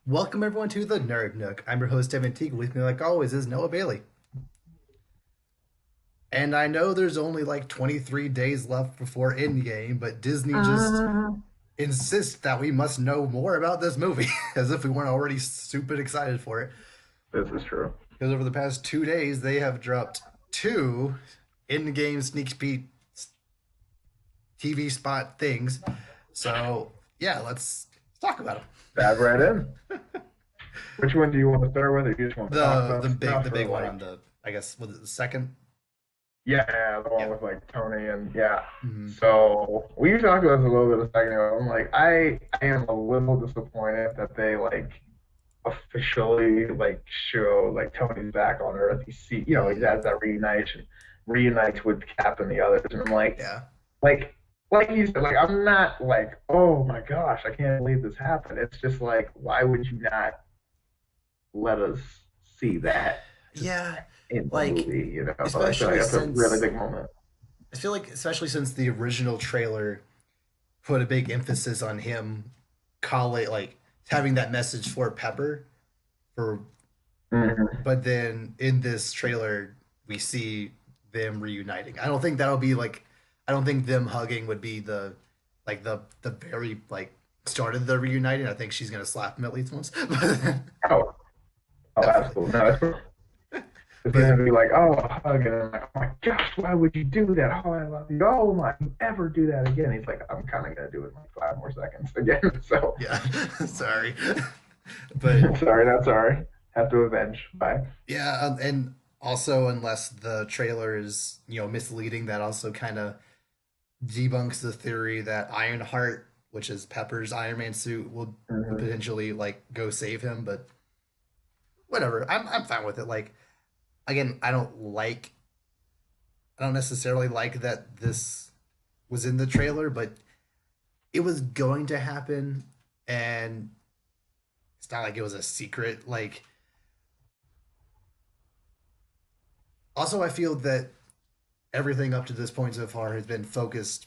Welcome everyone to the Nerd Nook. I'm your host Evan Teague. With me, like always, is Noah Bailey. And I know there's only like 23 days left before Endgame, but Disney just Uh, insists that we must know more about this movie, as if we weren't already stupid excited for it. this is true. Because over the past 2 days, they have dropped two Endgame sneak peek TV spot things. So yeah, let's talk about them. Dive right in. Which one do you want to start with, or you just want to talk The about the big stuff, the or big one like, on the, I guess, was it the second? yeah, the one Yeah. with like Tony and yeah. Mhm. So we talked about this a little bit a second ago. I'm like, I am a little disappointed that they like officially like show like Tony's back on Earth. You see, he Mhm. has that reunites with Cap and the others, and I'm Yeah. like like you said, like I'm not like, oh my gosh, I can't believe this happened. It's just like, why would you not let us see that just Yeah, in the like movie? I feel like especially that's a really since big moment. I feel like especially since the original trailer put a big emphasis on him call it like having that message for Pepper for Hmm. but then in this trailer we see them reuniting. I don't think that'll be like I don't think them hugging would be the very like start of the reuniting. I think she's gonna slap him at least once. Oh, oh, Definitely. absolutely. No, it's But gonna be like, oh, a hug, and I'm like, oh my gosh, why would you do that? Oh, I love you. Oh my, you ever do that again? He's like, I'm kind of gonna do it in like 5 more seconds again. So, yeah, sorry. But sorry, not sorry. Have to avenge. Bye. yeah, and also unless the trailer is misleading, that also kind of debunks the theory that Ironheart, which is Pepper's Iron Man suit, would Hmm. potentially like go save him. But whatever, I'm fine with it. Like again, I don't necessarily like that this was in the trailer, but it was going to happen, and it's not like it was a secret. Like also, I feel that everything up to this point so far has been focused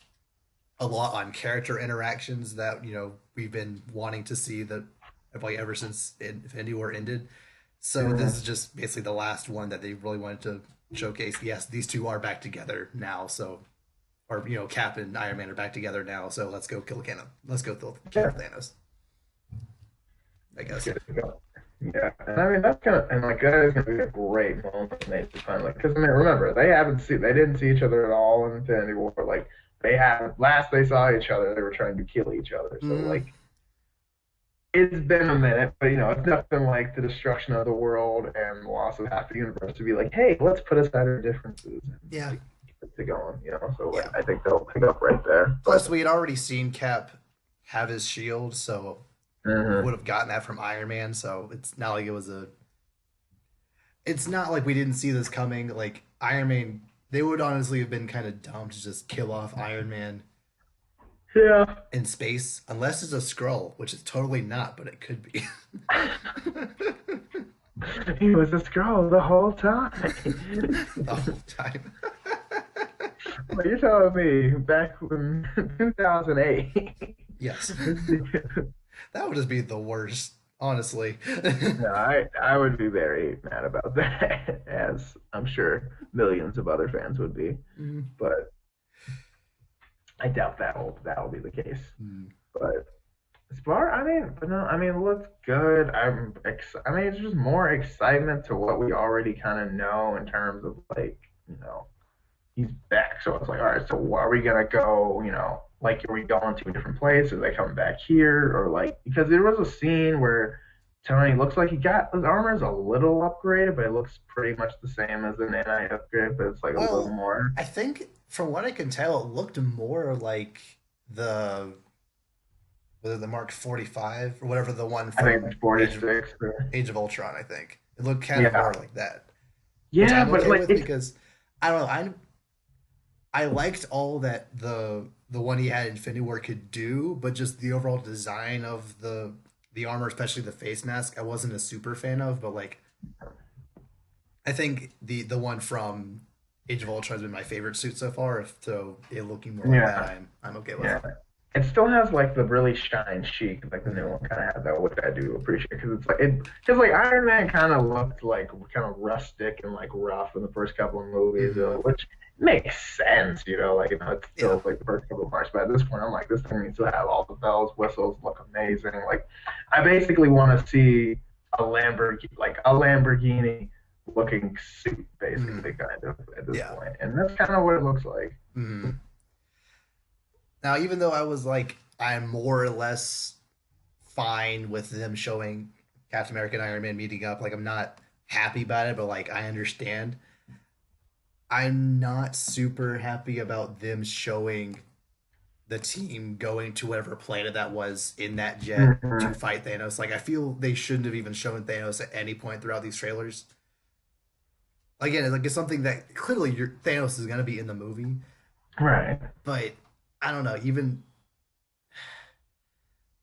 a lot on character interactions that we've been wanting to see that like ever since Infinity War ended. So this is Hmm. just basically the last one that they really wanted to showcase. Yes, these two are back together now. So or Cap and Iron Man are back together now. So let's go kill Thanos. Let's go kill Yeah, Thanos. I it's guess. good to go. Yeah, and I mean that's kind of and like that is gonna be a great moment when they just finally because I mean remember they didn't see each other at all in Infinity War. Like they had last they saw each other they were trying to kill each other. So Mm, like it's been a minute, but it's nothing like the destruction of the world and the loss of half the universe to be like, hey, let's put aside our differences and yeah, like keep it going. So like yeah. I think they'll pick up right there. Plus, But we had already seen Cap have his shield, so we would mhm. have gotten that from Iron Man. So it's not like it was a it's not like we didn't see this coming. Like Iron Man, they would honestly have been kind of dumb to just kill off Iron Man Yeah. in space, unless it's a scroll, which is totally not, but it could be. He was a scroll the whole time. The whole time. Well, you're telling me back in 2008. Yes, that would just be the worst, honestly. No, I would be very mad about that, as I'm sure millions of other fans would be. Mm, But I doubt that'll be the case. mm. But as far, I mean, but no, I mean, it looks good. I mean, it's just more excitement to what we already kind of know in terms of like, you know, he's back. So it's like, all right, so where are we gonna go? Like, are we going to a different place? Are they coming back here? Or like, because there was a scene where Tony looks like he got his armor is a little upgraded, but it looks pretty much the same as an NI upgrade, but it's like a little Well, more. I think from what I can tell, it looked more like the was it the Mark 45 or whatever the one I think from it's 46. Age of Ultron. I think it looked kind of more Yeah, like that, which yeah, I'm but okay like with it's because I don't know. I liked all that the one he had in Infinity War could do, but just the overall design of the armor, especially the face mask, I wasn't a super fan of. But like, I think the one from Age of Ultron has been my favorite suit so far. So it looking more like that, yeah, I'm okay with yeah. it. it still has like the really shine chic, like the new one kind of has that, which I do appreciate because it's like it, because like Iron Man kind of looked like kind of rustic and like rough in the first couple of movies, Hmm. which makes sense, like it's Yeah. still like the first couple of parts. But at this point, I'm like, this thing needs to have all the bells, whistles, look amazing. Like, I basically want to see a Lamborghini looking suit, Hmm. basically, kind of at this Yeah. point, and that's kind of what it looks like. Hmm. Now, even though I was like, I'm more or less fine with them showing Captain America and Iron Man meeting up. Like, I'm not happy about it, but like, I understand. I'm not super happy about them showing the team going to whatever planet that was in that jet to Mhm. fight Thanos. Like, I feel they shouldn't have even shown Thanos at any point throughout these trailers. Again, it's something that clearly Thanos is going to be in the movie, Right. but I don't know. Even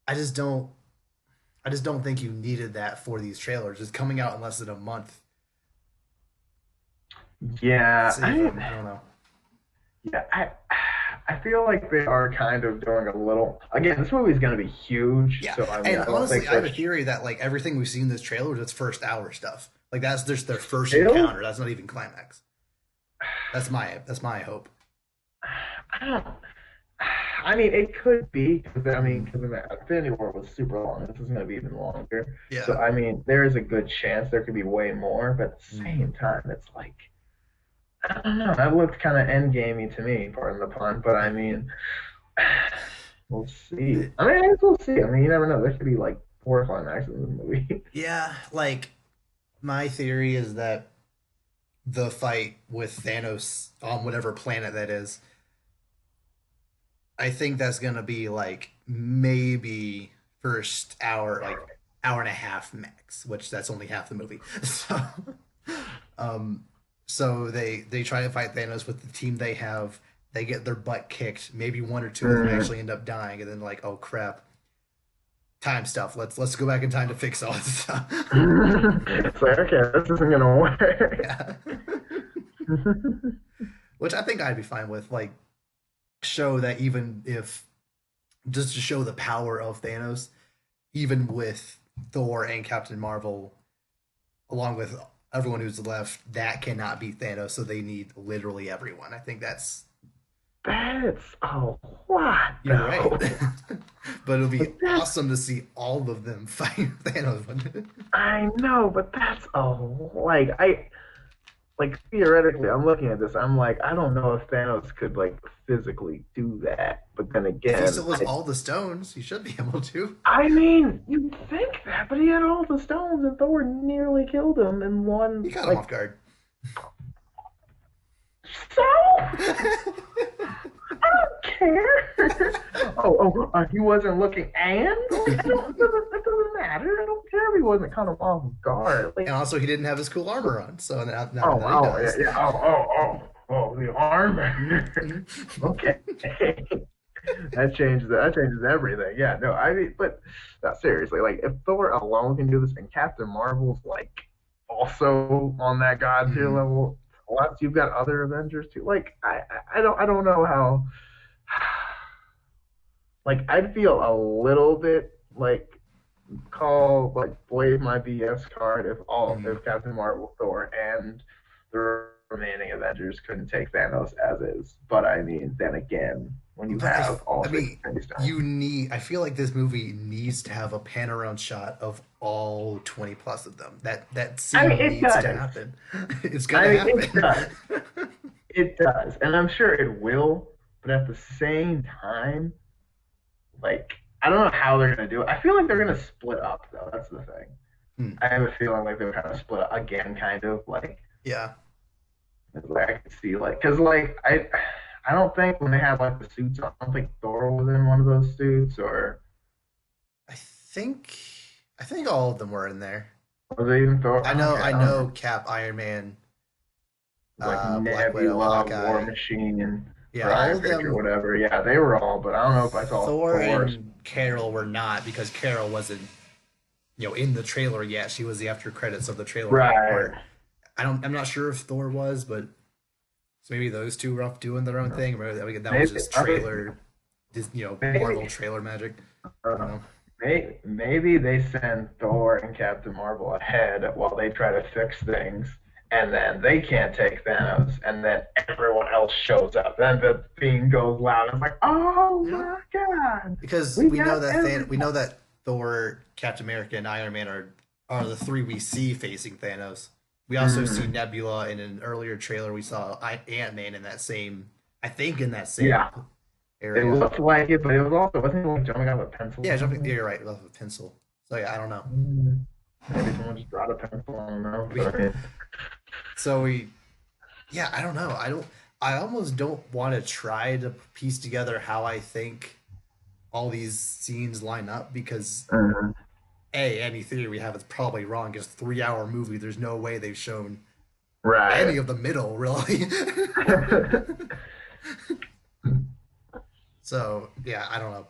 I just don't. I just don't think you needed that for these trailers. It's coming out in less than a month. Yeah, Save them. I don't know. yeah, I feel like they are kind of doing a little. Again, this movie is going to be huge, Yeah, so I mean, and I don't honestly, think I have they're a theory that like everything we've seen in this trailer is first hour stuff. Like that's just their first still. encounter. That's not even climax. That's my hope. I don't. I mean, it could be because Mm, because Infinity War was super long. This is going to be even longer. yeah. So I mean, there is a good chance there could be way more, but at the Mm. same time, it's like I don't know. That looked kind of endgamey to me, pardon the pun. But I mean, we'll see. It- I mean, I guess we'll see. I mean, you never know. There could be like 4 climaxes in the movie. yeah, like my theory is that the fight with Thanos on whatever planet that is, I think that's gonna be like maybe first hour, like hour and a half max, which that's only half the movie. So, um, so they try to fight Thanos with the team they have. They get their butt kicked. Maybe one or two of them Mm. actually end up dying, and then like, oh crap, time stuff. Let's go back in time to fix all this stuff. It's like, okay, this isn't gonna work. Yeah, which I think I'd be fine with. Like, show that even if just to show the power of Thanos, even with Thor and Captain Marvel, along with everyone who's left, that cannot beat Thanos. So they need literally everyone. I think that's That's a lot, you're right, though. but it'll But be that's, awesome to see all of them fight Thanos. Wouldn't it? I know, but that's like theoretically, I'm looking at this. I'm like, I don't know if Thanos could like physically do that. But then If he again, still has all the stones, he should be able to. I mean, you'd think that, but he had all the stones, and Thor nearly killed him in He one. caught him Like, off guard. so I don't care. He wasn't looking, and like, I don't. It doesn't matter. I don't care if he wasn't kind of off guard. And Like, also, he didn't have his cool armor on, so now oh, that he oh, yeah, does. yeah. The arm. Okay. That changes everything. Yeah, no, I mean, but no, seriously, like if Thor alone can do this and Captain Marvel's like also on that god tier Mhm. level, plus you've got other Avengers too. Like I don't know how like I'd feel a little bit like call like wave my BS card Mhm. if Captain Marvel, Thor, and the remaining Avengers couldn't take Thanos as is. But I mean, then again, when you But have all I six mean, Infinity Stones, you need. I feel like this movie needs to have a pan around shot of all 20 plus of them. That I mean, scene it needs to does. happen. It's I gonna mean, it happen. does. It does, and I'm sure it will. But at the same time, like I don't know how they're gonna do it. I feel like they're gonna split up though. That's the thing. Hmm. I have a feeling like they're kind of split up again, kind of Yeah, like I could see because I don't think when they had like the suits on, I don't think Thor was in one of those suits or I think I think all of them were in there. was it even Thor? Okay, I I don't know know. Cap, Iron Man, Like Black Widow, Nebula, War Hawkeye. Machine, and Yeah, or all Iron of Fist or them. whatever. Yeah, they were all, but I don't know if I saw Thor Thor. and Carol were not because Carol wasn't in the trailer yet. She was the after credits of the trailer Right. part. I'm not sure if Thor was, but so maybe those two were off doing their own thing. Or maybe that was Maybe. just I mean, trailer Marvel Maybe. trailer magic. You Uh, know. maybe they send Thor and Captain Marvel ahead while they try to fix things, and then they can't take Thanos, and then everyone else shows up. Then the theme goes loud. It's like, oh You know, my god, because we got everything. We know that Thor, Captain America, and Iron Man are the three we see facing Thanos. We also see Mm, Nebula in an earlier trailer. We saw Ant Man in that same, I think, in that same yeah, it area. looked like it, but it was also wasn't it like jumping out of a pencil Yeah, or jumping. Yeah, something. you're right. With a pencil. So yeah, I don't know. Maybe someone just brought a pencil. I don't know, We but I mean, so we yeah, I don't know. I almost don't want to try to piece together how I think all these scenes line up because mhm. any theory we have is probably wrong. Because 3 hour movie, there's no way they've shown any Right. of the middle really. So yeah, I don't know.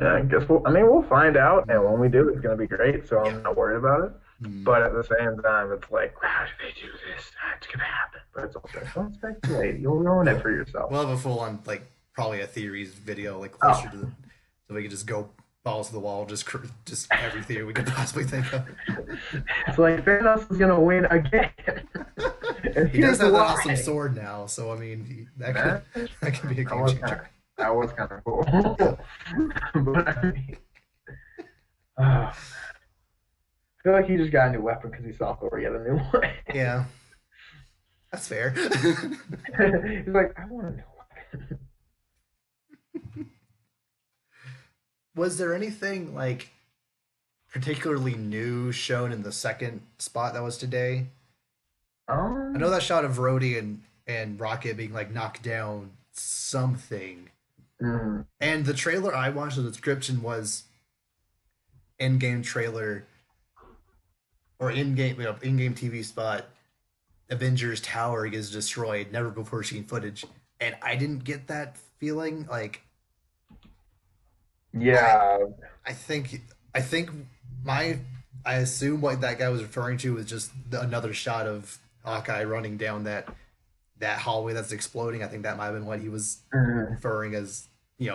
Yeah, I guess I mean, we'll find out, and Mm, when we do, it's going to be great. So yeah. I'm not worried about it. Mm. But at the same time, it's like, how do they do this? It's going to happen. But it's also, don't speculate. You'll ruin it We'll, for yourself. we'll have a full on like probably a theories video like Oh, closer to the so we can just go balls to the wall, just every theory we could possibly think of. it's like Thanos is going to win again. And He does here's have that why. awesome sword now, so I mean That, that could be a that game was kind of changer. that was kind of cool. Yeah, But I mean, I feel like he just got a new weapon because he saw Thor get a new one. yeah, that's fair. He's like, I want a new weapon. Was there anything like particularly new shown in the second spot that was today? I know Um, that shot of Rhodey and Rocket being like knocked down something. mm, And the trailer I watched, the description was in-game trailer or in-game TV spot. Avengers Tower gets destroyed, never before seen footage, and I didn't get that feeling. Like I, yeah, I think, I think my, I assume what that guy was referring to was just another shot of Hawkeye running down that hallway that's exploding. I think that might have been what he was mm, referring as,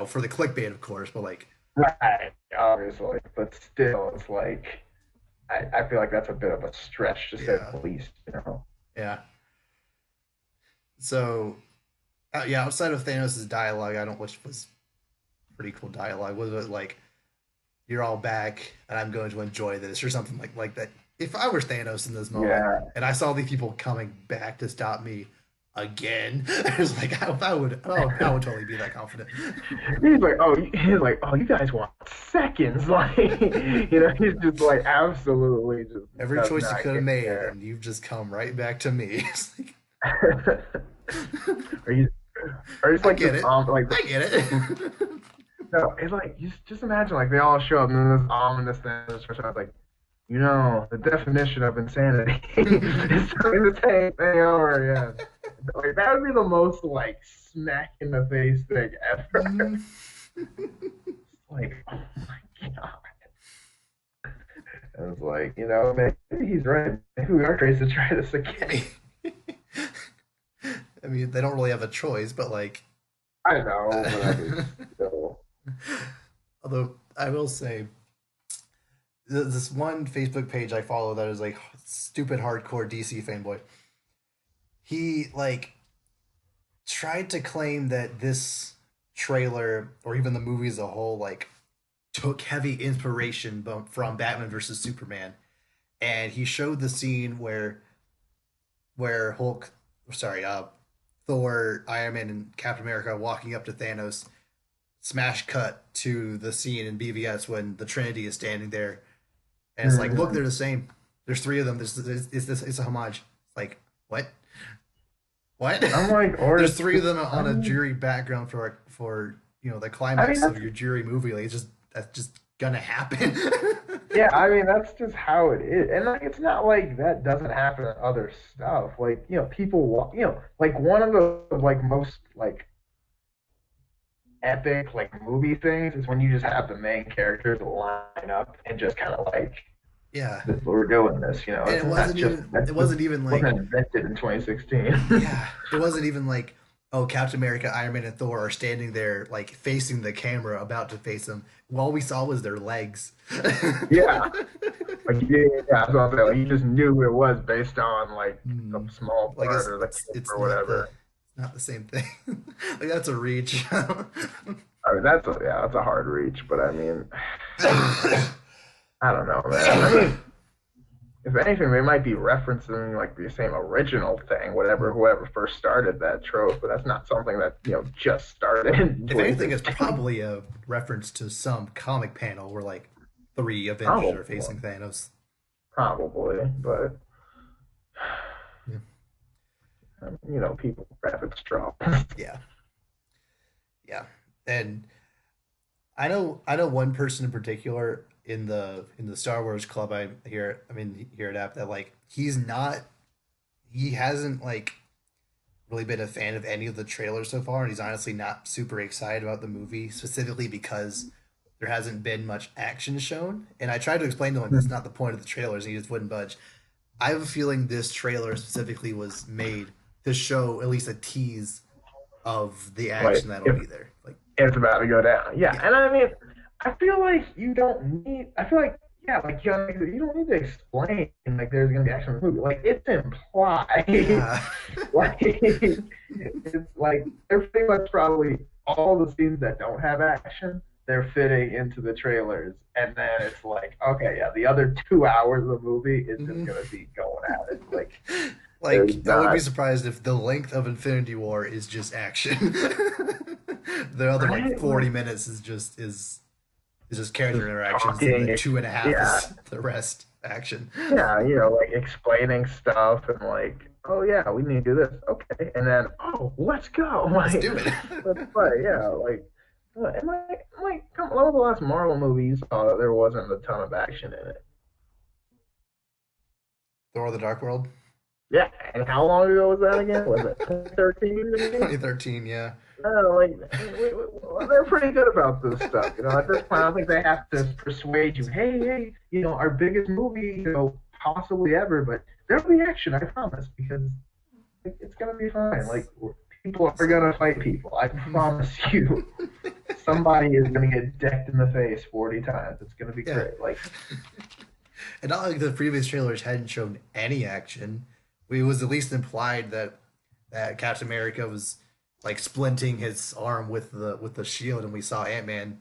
for the clickbait, of course. But like, right, obviously, but still, it's like I feel like that's a bit of a stretch to say yeah, the least, you know. yeah. So yeah, outside of Thanos' dialogue, I don't, which was pretty cool dialogue. Was it like you're all back and I'm going to enjoy this or something like that? If I were Thanos in this moment Yeah, and I saw these people coming back to stop me again, I was like, I would totally be that confident. he's like, oh, you guys want seconds, like, he's just like absolutely just Every does choice you not could have made, care. and you've just come right back to me. It's like, Are you, or it's I like get this it. like I get it. no, it's like just imagine like they all show up and then this ominous thing just starts like, the definition of insanity is doing the same thing over again. Like that would be the most like smack in the face thing ever. Mhm. Like, oh my god. And it's like, maybe he's right. Maybe we are crazy to try this again. I mean, they don't really have a choice, but like, I know, but I mean, uh, still. although I will say, this one Facebook page I follow that is like stupid hardcore DC fanboy. He like tried to claim that this trailer or even the movie as a whole like took heavy inspiration from Batman versus Superman, and he showed the scene where Hulk, sorry, Thor, Iron Man, and Captain America walking up to Thanos. Smash cut to the scene in BVS when the Trinity is standing there, and it's like, look, Mm, they're the same. There's three of them. It's a homage. Like what? What? I'm like, or There's it's three of just, them on a jury background for the I mean, climax of your jury movie. Like that's just gonna happen. yeah, I mean, that's just how it is. And like, it's not like that doesn't happen in other stuff. Like, people, like one of the like most like epic like movie things is when you just have the main characters line up and just kind of like Yeah, we're doing this. and It's not just it that just wasn't even like wasn't invented in 2016. yeah, it wasn't even like, oh, Captain America, Iron Man, and Thor are standing there like facing the camera, about to face them. All we saw was their legs. Yeah, like that's what I'm saying. Like, you just knew who it was based on like the Hmm. small Like part or the cape it's or not the whatever. not the same thing. Like that's a reach. I mean, that's a hard reach, but I mean, I don't know, man. I mean, if anything, they might be referencing like the same original thing, whatever whoever first started that trope, but that's not something that just started in If anything, it's 2016. probably a reference to some comic panel where like three Avengers are Probably, facing Thanos. probably, but Yeah. people grab at straws. Yeah. Yeah. And I know one person in particular in the Star Wars club here at App that like he hasn't like really been a fan of any of the trailers so far, and he's honestly not super excited about the movie, specifically because there hasn't been much action shown. And I tried to explain to him that's not the point of the trailers, and he just wouldn't budge. I have a feeling this trailer specifically was made to show at least a tease of the Like action that'll if be there. Like, it's about to go down. Yeah, yeah, and I mean, I feel like you don't need. I feel like yeah, like you don't need to explain like there's gonna be action in the movie. Like it's implied. yeah, Like it's like they're pretty much probably all the scenes that don't have action. They're fitting into the trailers, and then it's like, okay, yeah, the other 2 hours of the movie is just Mhm. gonna be going at it. Like there's Like I wouldn't be not surprised if the length of Infinity War is just action. The other like right, 40 minutes is just character just interactions, and the talking. two and a half Yeah, is the rest action. yeah, like explaining stuff and like, oh yeah, we need to do this. Okay, and then let's go. Let's Like, do it. let's play. Yeah, like, and come on, what was the last Marvel movie you saw that there wasn't a ton of action in it? Thor: The Dark World, Yeah, and how long ago was that again? Was it 2013 maybe? 2013. Yeah, Like they're pretty good about this stuff. At this point, I don't think they have to persuade you. Hey, hey, our biggest movie, possibly ever, but there'll be action, I promise, because it's gonna be fine. Like people are gonna fight people. I promise you. Somebody is gonna get decked in the face 40 times. It's gonna be yeah. great. Like, And not like the previous trailers hadn't shown any action. It was at least implied that Captain America was like splinting his arm with the shield, and we saw Ant Man,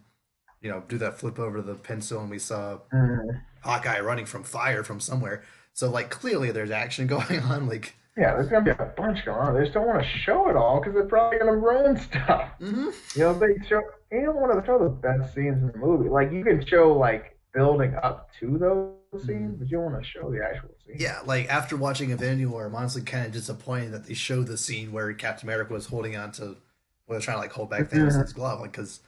do that flip over the pencil, and we saw mm, Hawkeye running from fire from somewhere. So like clearly there's action going on. Like, yeah, there's gonna be a bunch going on. They just don't want to show it all because they're probably gonna ruin stuff. hmm They show you don't want to show the best scenes in the movie. Like you can show like building up to those hmm scenes, but you don't want to show the actual scene. yeah, like after watching Infinity War, I'm honestly kind of disappointed that they showed the scene where Captain America was holding on to, well, trying to like hold back Mhm. Thanos' glove, like because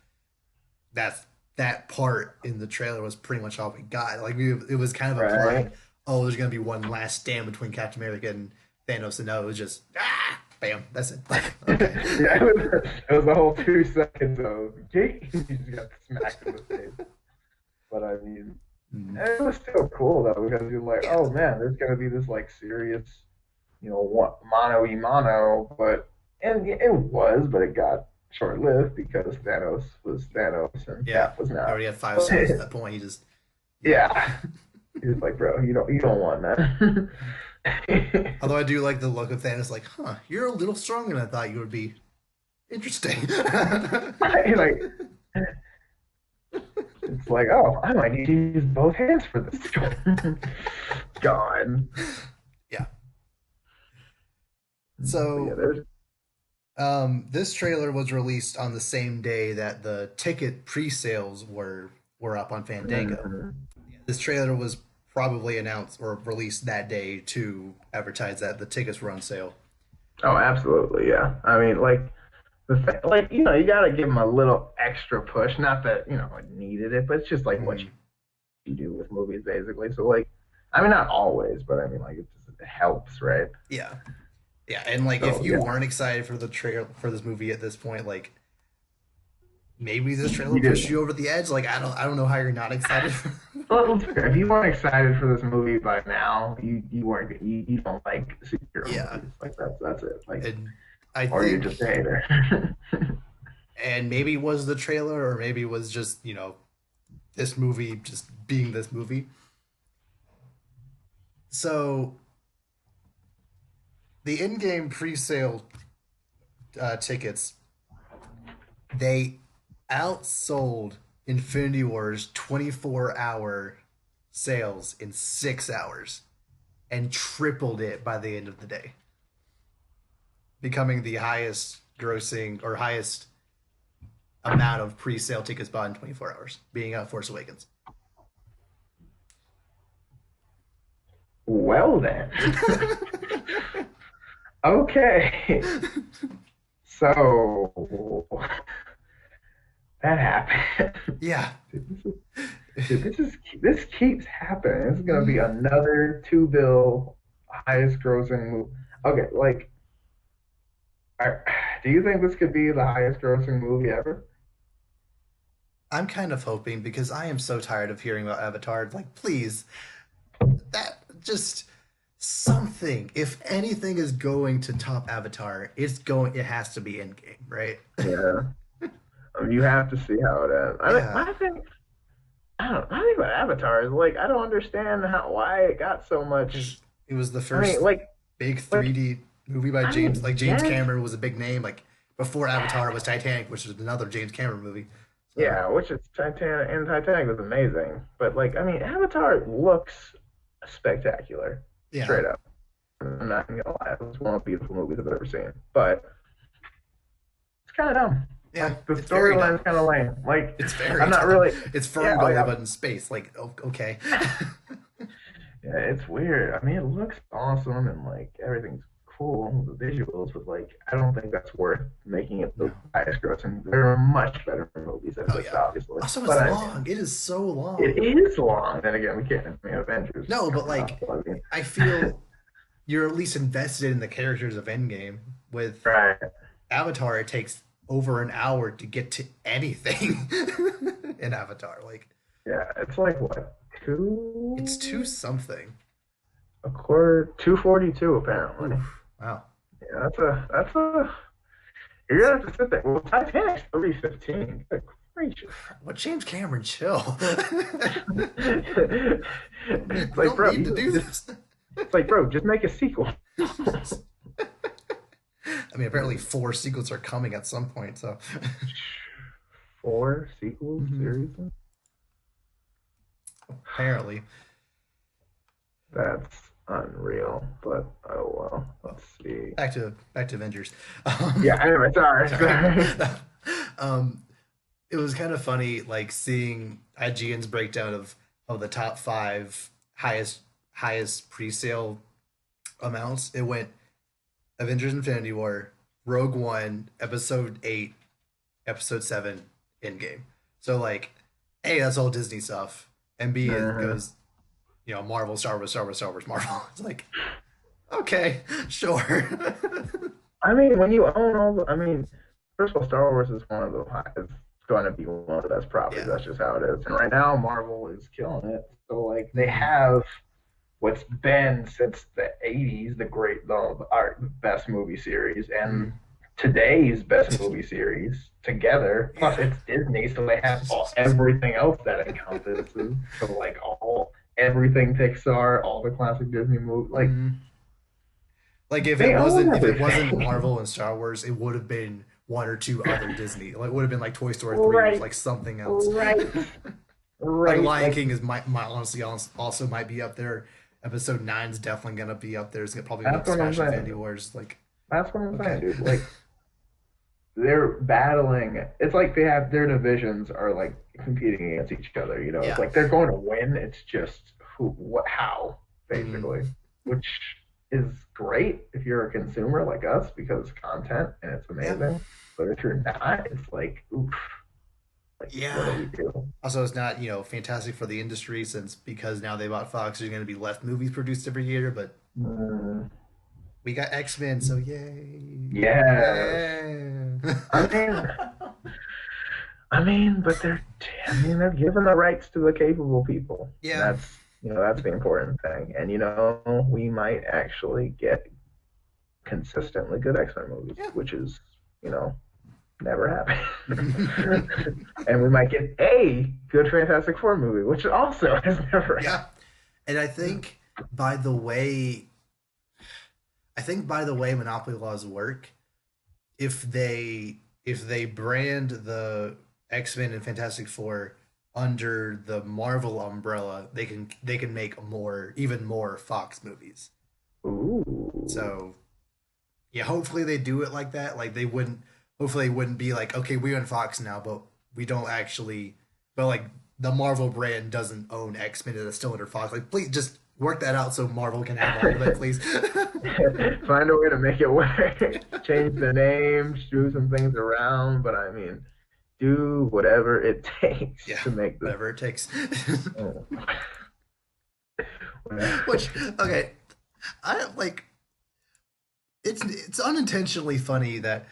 that's that part in the trailer was pretty much all we got. Like it was kind of Right. implying, oh, there's gonna be one last stand between Captain America and Thanos, and no, it was just bam, that's it. Like, okay, Yeah, it was the whole 2 seconds of you just got smacked in the face. But I mean, Mm, it was still cool though because you're like, yeah, oh man, there's gonna be this like serious, what mano y mano, and it was, but it got short lived because Thanos was Thanos and yeah. Cap was I not. already had 5 stars at that point. He just, yeah. Yeah, he's like, bro, you don't want that. Although I do like the look of Thanos, like, huh, you're a little stronger than I thought you would be. Interesting. Like it's like, oh, I might need to use both hands for this. God. Yeah. But yeah, So, there's this trailer was released on the same day that the ticket pre-sales were up on Fandango. mhm. This trailer was probably announced or released that day to advertise that the tickets were on sale. Oh, absolutely, yeah. I mean, like like you gotta give them a little extra push. Not that I needed it, but it's just like what Mm, you do with movies, basically. So like, I mean, not always, but I mean, like it helps, right? yeah, yeah, and like if So you yeah, weren't excited for the trailer for this movie at this point, like maybe this trailer you pushed did. you over the edge. Like I don't know how you're not excited. Well, if you weren't excited for this movie by now, you weren't you don't like superhero Yeah, movies. Like that's it. Like and I or you're just think, a hater. and maybe it was the trailer, or maybe it was just this movie just being this movie. So the in-game pre-sale tickets, they outsold Infinity War's 24-hour sales in 6 hours and tripled it by the end of the day, becoming the highest grossing or highest amount of pre-sale tickets bought in 24 hours, being Force Awakens. Well then, okay. So that happened. Yeah. This keeps happening. This is gonna be another two bill highest grossing movie. Okay, like, I, do you think this could be the highest grossing movie ever? I'm kind of hoping because I am so tired of hearing about Avatar. Like, please, that just something. If anything is going to top Avatar, it's going. It has to be Endgame, right? Yeah, you have to see how it ends. I mean, Yeah, my thing, I don't. My thing about Avatar is like I don't understand why it got so because much. it was the I mean, first big like 3D movie by I James. mean, Like James yes, Cameron was a big name. Like before Avatar was Titanic, which was another James Cameron movie. So yeah, which is Titanic, and Titanic was amazing. But like, I mean, Avatar looks spectacular, yeah, straight up. I'm not gonna lie, it was one of the beautiful movies I've ever seen. But it's kind of dumb. yeah, Like the it's very storyline's dumb. kind of lame. Like It's very I'm not dumb. really. It's Yeah, Fern like Gully, but in space. Like, okay. yeah, it's weird. I mean, it looks awesome and like everything's cool, the visuals, but like I don't think that's worth making it the No. highest grossing. There are much better movies than Oh this, yeah. obviously. Also, it's But I long. mean, It is so long. it is long. Then again, we can't. I mean, Avengers is No, but coming like, up. So I mean, I feel you're at least invested in the characters of Endgame. With right? Avatar, it takes over an hour to get to anything in Avatar. Like, Yeah, it's like what it's two two something. a quarter 242 apparently. Oof. Wow. Yeah, that's a you're gonna have to sit there. Well, Titanic's 315. Good gracious. What James Cameron, chill. It's We like, don't bro, need to do just this. it's like, bro, just make a sequel. I mean, apparently four sequels are coming at some point. So, Four sequels, mhm. seriously? Apparently, That's unreal. But oh well. Let's see. back to Avengers. Yeah, anyway, sorry, Sorry. sorry. um, it was kind of funny, like seeing IGN's breakdown of the top five highest pre-sale amounts. It went Avengers: Infinity War, Rogue One, Episode 8, Episode 7, Endgame. So like, A, that's all Disney stuff, and B, it Uh-huh. goes, Marvel, Star Wars, Star Wars, Star Wars, Marvel. It's like, okay, sure. I mean, when you own all the, I mean, first of all, Star Wars is one of the it's going to be one of the best properties. Yeah. That's just how it is. And right now, Marvel is killing it. So like, they Mhm. have what's been since the '80s our best movie series and Mhm. today's best movie series together. Plus, Yeah. it's Disney, so they have everything else that encompasses. So like everything Pixar, all the classic Disney movies, like Mhm. Like they own if it wasn't everything. Marvel and Star Wars, it would have been one or two other Disney. Like it would have been like Toy Story 3 or Right, like something else. right, Like right. Lion Like King is might honestly also might be up there. Episode 9 is definitely gonna be up there. It's probably gonna that's what I'm smash Infinity saying. Wars. Like, That's what I'm saying, okay. dude. Like they're battling. It's like they have their divisions are like competing against each other. You know, it's Yeah. like they're going to win. It's just how, Mm, basically, which is great if you're a consumer like us because it's content and it's yeah. amazing. But if you're not, it's like, oof, like what do Yeah. we do? Also, it's not, fantastic for the industry since because now they bought Fox, there's going to be less movies produced every year, but Mm, we got X-Men, so yay. yes. Yeah. I mean, but they're giving the rights to the capable people. And Yeah. that's the important thing. And we might actually get consistently good X-Men movies, Yeah. which is, you know, never happened. And we might get a good Fantastic Four movie, which also has never happened. Yeah. And by the way, I think by the way monopoly laws work, if they brand the X-Men and Fantastic Four under the Marvel umbrella, they can make even more Fox movies. Ooh. So yeah, hopefully they do it like that. Like they wouldn't. Hopefully, they wouldn't be like, okay, we own Fox now, but we don't actually. But like the Marvel brand doesn't own X Men; it's still under Fox. Like, please just work that out so Marvel can have all of it, please. Find a way to make it work. Change the name, do some things around, but I mean, do whatever it takes Yeah, to make this. whatever it takes. Oh, Which okay, I like. It's unintentionally funny that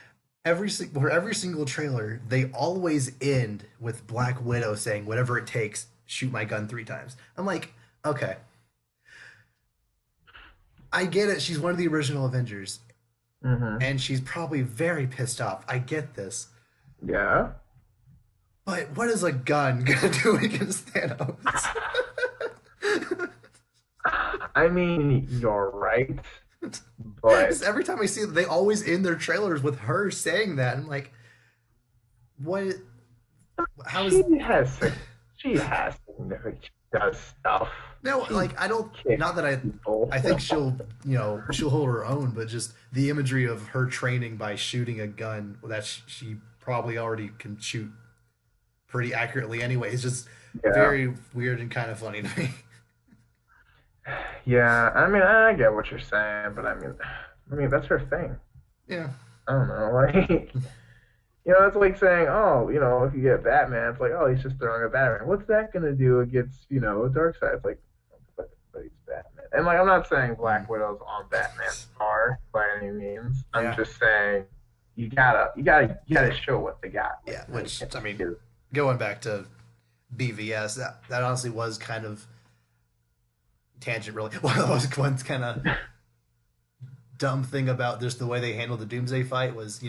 for every single trailer they always end with Black Widow saying whatever it takes, shoot my gun 3 times. I'm like, okay, I get it. She's one of the original Avengers, hmm. and she's probably very pissed off. I get this, Yeah. but what is a gun gonna do against Thanos? I mean, you're right, but Because every time I see it, they always end their trailers with her saying that. I'm like, what? How is she has she has significant does stuff. no, She like I don't. kicks Not that I. people. I think she'll hold her own, but just the imagery of her training by shooting a gun that she probably already can shoot pretty accurately anyway. It's just Yeah. very weird and kind of funny to me. Yeah, I mean, I get what you're saying, but I mean that's her thing. Yeah, I don't know, like it's like saying, oh, if you get Batman, it's like, oh, he's just throwing a Batman. What's that gonna do against, Darkseid? It's like, but he's Batman. And like, I'm not saying Black Widow's on Batman's par by any means. I'm yeah, just saying you gotta show what they got. Like, yeah. Which I mean, going back to BVS, that honestly was kind of tangent. Really, one kind of dumb thing about just the way they handled the Doomsday fight was,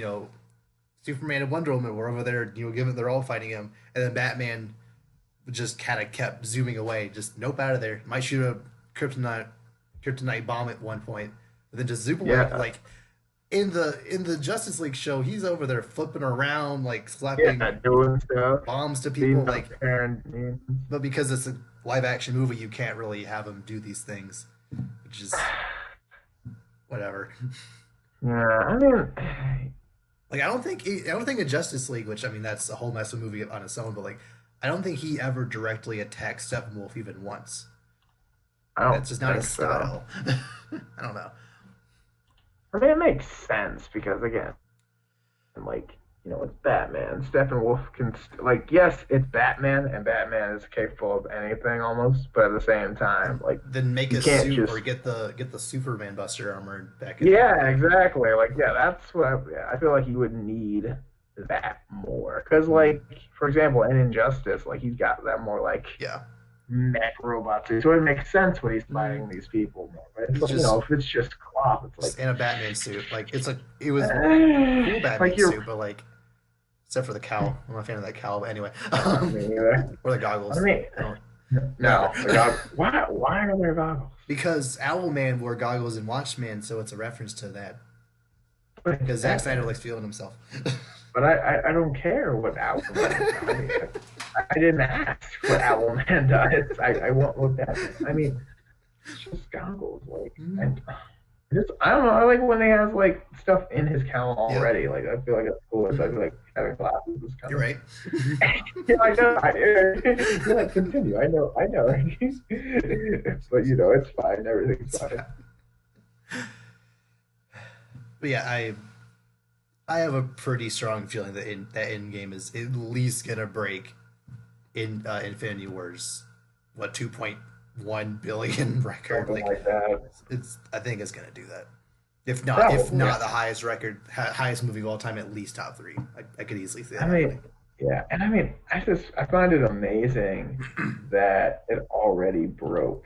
Superman and Wonder Woman were over there, given they're all fighting him, and then Batman just kind of kept zooming away, just nope, out of there. Might shoot a kryptonite bomb at one point, but then just zoom away. yeah, Like in the Justice League show, he's over there flipping around, like yeah, slapping doing stuff, bombs to people, being like. up parent. But because it's a live action movie, you can't really have him do these things, which is whatever. Yeah, I mean, Like I don't think in Justice League, which I mean that's a whole mess of movie on its own, but like I don't think he ever directly attacked Steppenwolf even once. I don't That's just not think his so. style. I don't know. I mean, it makes sense because again, like it's Batman. Steppenwolf can yes, it's Batman, and Batman is capable of anything almost, but at the same time, like Then make you a can't suit just or get the Superman Buster armor back in there. yeah, exactly. Like yeah, that's what I feel like he would need that more because for example, in Injustice, like he's got that more like Yeah, mech robot suit, so it makes sense when he's mm, fighting these people more. Right? he's But just if it's just cloth, it's just like in a Batman suit. Like it was cool like Batman you're suit, but like except for the cowl. I'm not a fan of that cowl, but anyway, me either. or the I goggles. mean, I don't, no, whatever. the goggles. Why are there goggles? Because Owlman wore goggles in Watchmen, so it's a reference to that. But Because it's Zack Snyder Batman. likes feeling himself. But I don't care what Owlman does. I didn't ask what Owlman does. I want what that. I mean, it's just goggles. Like, Mm, and just I don't know. I like when they have like stuff in his cowl yeah, already. Like I feel like it's cool. So I feel like having glasses is kind you're of. right. Yeah, I know. Yeah, continue. I know. But it's fine. Everything's It's fine. fine. But yeah, I have a pretty strong feeling that Endgame is at least gonna break in Infinity Wars, what 2.1 billion record. Something Like like that. it's I think it's gonna do that. If Probably. not the highest record, highest movie of all time, at least top three. I could easily see that I happening. mean, yeah, and I mean, I find it amazing that it already broke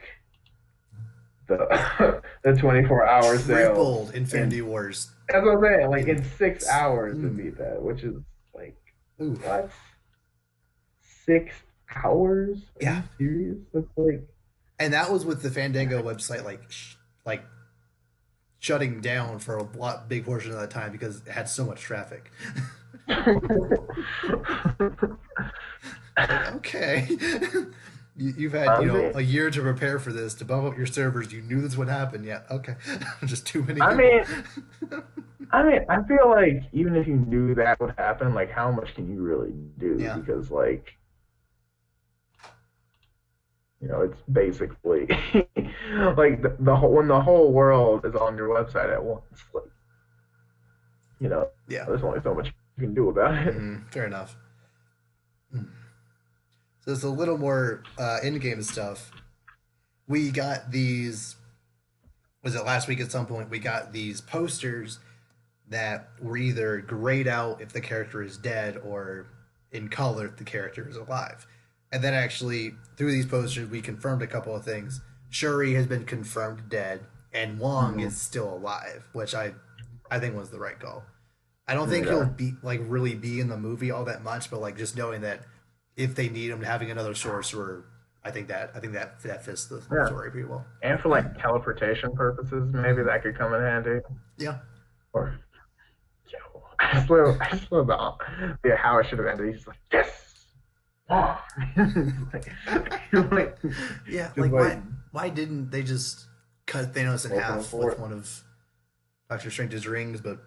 the 24-hour sales, tripled and Infinity Wars that's what I'm saying. Like in in 6 hours to mm, beat that, which is like oof. what? 6 hours? Are Yeah, you serious? That's like and that was with the Fandango website like shutting down for a lot big portion of that time because it had so much traffic. It's like okay, you've had I mean, a year to prepare for this to bump up your servers. You knew this would happen. Yeah, okay, just too many I people. mean, I feel like even if you knew that would happen, like how much can you really do? Yeah, Because like it's basically like the whole when the whole world is on your website at once. Like yeah, there's only so much you can do about it. fair enough. So it's a little more in-game stuff. We got these. Was it last week at some point? We got these posters that were either grayed out if the character is dead or in color if the character is alive. And then actually, through these posters, we confirmed a couple of things. Shuri has been confirmed dead, and Wong Mhm. is still alive, which I think was the right call. I don't think he'll Yeah, be like really be in the movie all that much, but like just knowing that if they need him, having another sorcerer, I think that fits the yeah, story pretty well. and for like teleportation purposes, maybe Mm-hmm. that could come in handy. Yeah, Or yo, I just love how it should have ended. He's like yes, oh. like, yeah. just Like like why didn't they just cut Thanos in open the half with fort. one of Doctor Strange's rings? But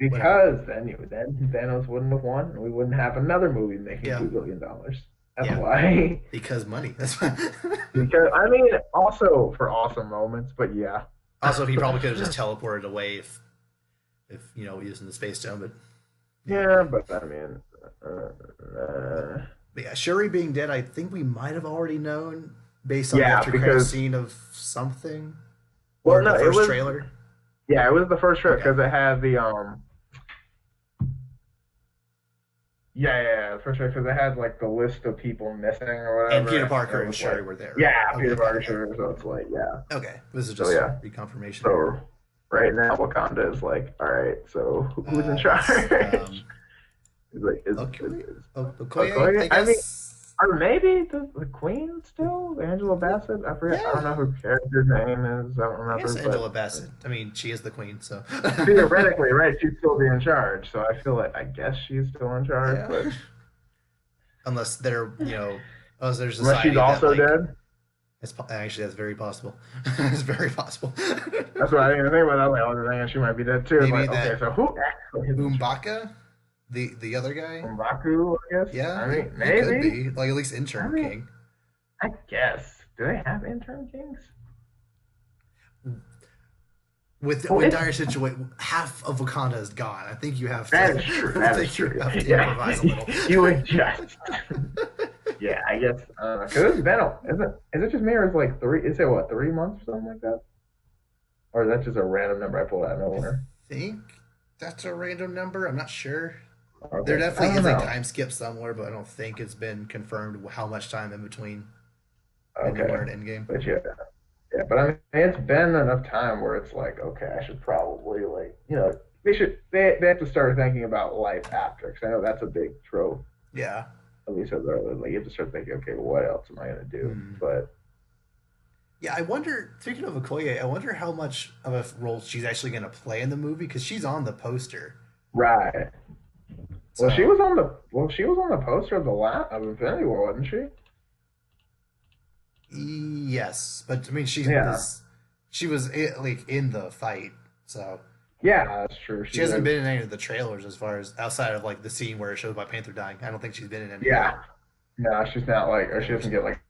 whatever. Because then Thanos wouldn't have won, and we wouldn't have another movie making Yeah, $2 billion. That's yeah. why. Because money. That's why. Because I mean, also for awesome moments, but yeah, Also, he probably could have just teleported away if using the space stone. Yeah, yeah, but I mean, uh, but yeah. Shuri being dead, I think we might have already known based on the yeah, after credit because scene of something well, or no, the first trailer. it was the first trip Okay. because it had the the first trip because it had like the list of people missing or And Peter whatever. Parker It and was Shuri like, were there, right? yeah, Peter Okay, Parker, okay, so it's like, yeah, okay. This is so just yeah, reconfirmation. so right now Wakanda is like, all right, so who's in It's charge? He's like, Okoye, Okoye, Okoye? I I mean, guess. or maybe the Queen still, Angela Bassett. I forget. I don't Yeah, know who character's name is. I don't I guess remember, Angela but Bassett. I mean, she is the queen, so theoretically, right? She'd still be in charge. So I feel like I guess she's still in charge, yeah. but Unless they're unless there's a unless she's society that also like dead. actually that's very possible. It's very possible. That's what I didn't even think about. I was like, oh, dang, she might be dead too. It's Maybe like, okay, that so who actually is in charge? Umbaka, the other guy. Mbaku, I guess. Yeah, I mean, he could maybe. be like at least I interim mean, king. I guess. Do they have intern kings? Well, With it's dire situation, half of Wakanda is gone. I think you have to. that is true. I That is think you true. have to Yeah, improvise a little. you adjust. Yeah, I guess. Because it's been is it just me or is it like three? Is it what 3 months or something like that? Or is that just a random number I pulled out of I nowhere? think that's a random number. I'm not sure. There Okay, I definitely don't is a know. time skip somewhere, but I don't think it's been confirmed how much time in between Infinity Okay, War and Endgame. but yeah, yeah. But I mean, it's been enough time where it's like, okay, I should probably like, they have to start thinking about life after because I know that's a big trope. Yeah. At least as early, like you have to start thinking, okay, what else am I gonna do? Hmm. But Yeah, I wonder. Speaking of Okoye, I wonder how much of a role she's actually going to play in the movie because she's on the poster. right. So She was on the poster of the of Infinity War, wasn't she? yes, but I mean, Yeah. she was like in the fight, so Yeah, that's true. she She hasn't did. been in any of the trailers as far as outside of like the scene where it showed Black Panther dying. I don't think she's been in any of Yeah. the No, she's not like, or she trailers. doesn't get like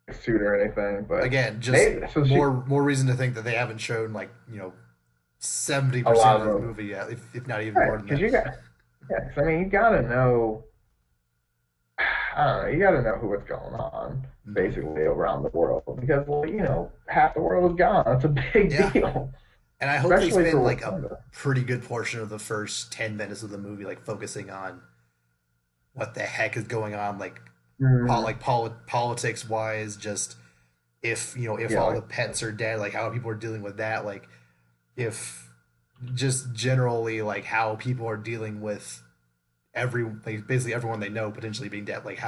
a suit or anything. But Again, just maybe so. She more reason to think that they haven't shown like 70% a lot of the of movie yet, if not even more right than because that. you got yeah. 'Cause, I mean, you gotta know. I don't know. You gotta know what's going on Mhm. basically around the world because well, half the world is gone. That's a big Yeah. deal, And I hope they especially spend for like a Wakanda. pretty good portion of the first 10 minutes of the movie like focusing on what the heck is going on, like Mm, politics wise, just if if Yeah, all like the pets are dead, like how people are dealing with that, like if just generally like how people are dealing with like basically everyone they know potentially being dead. Like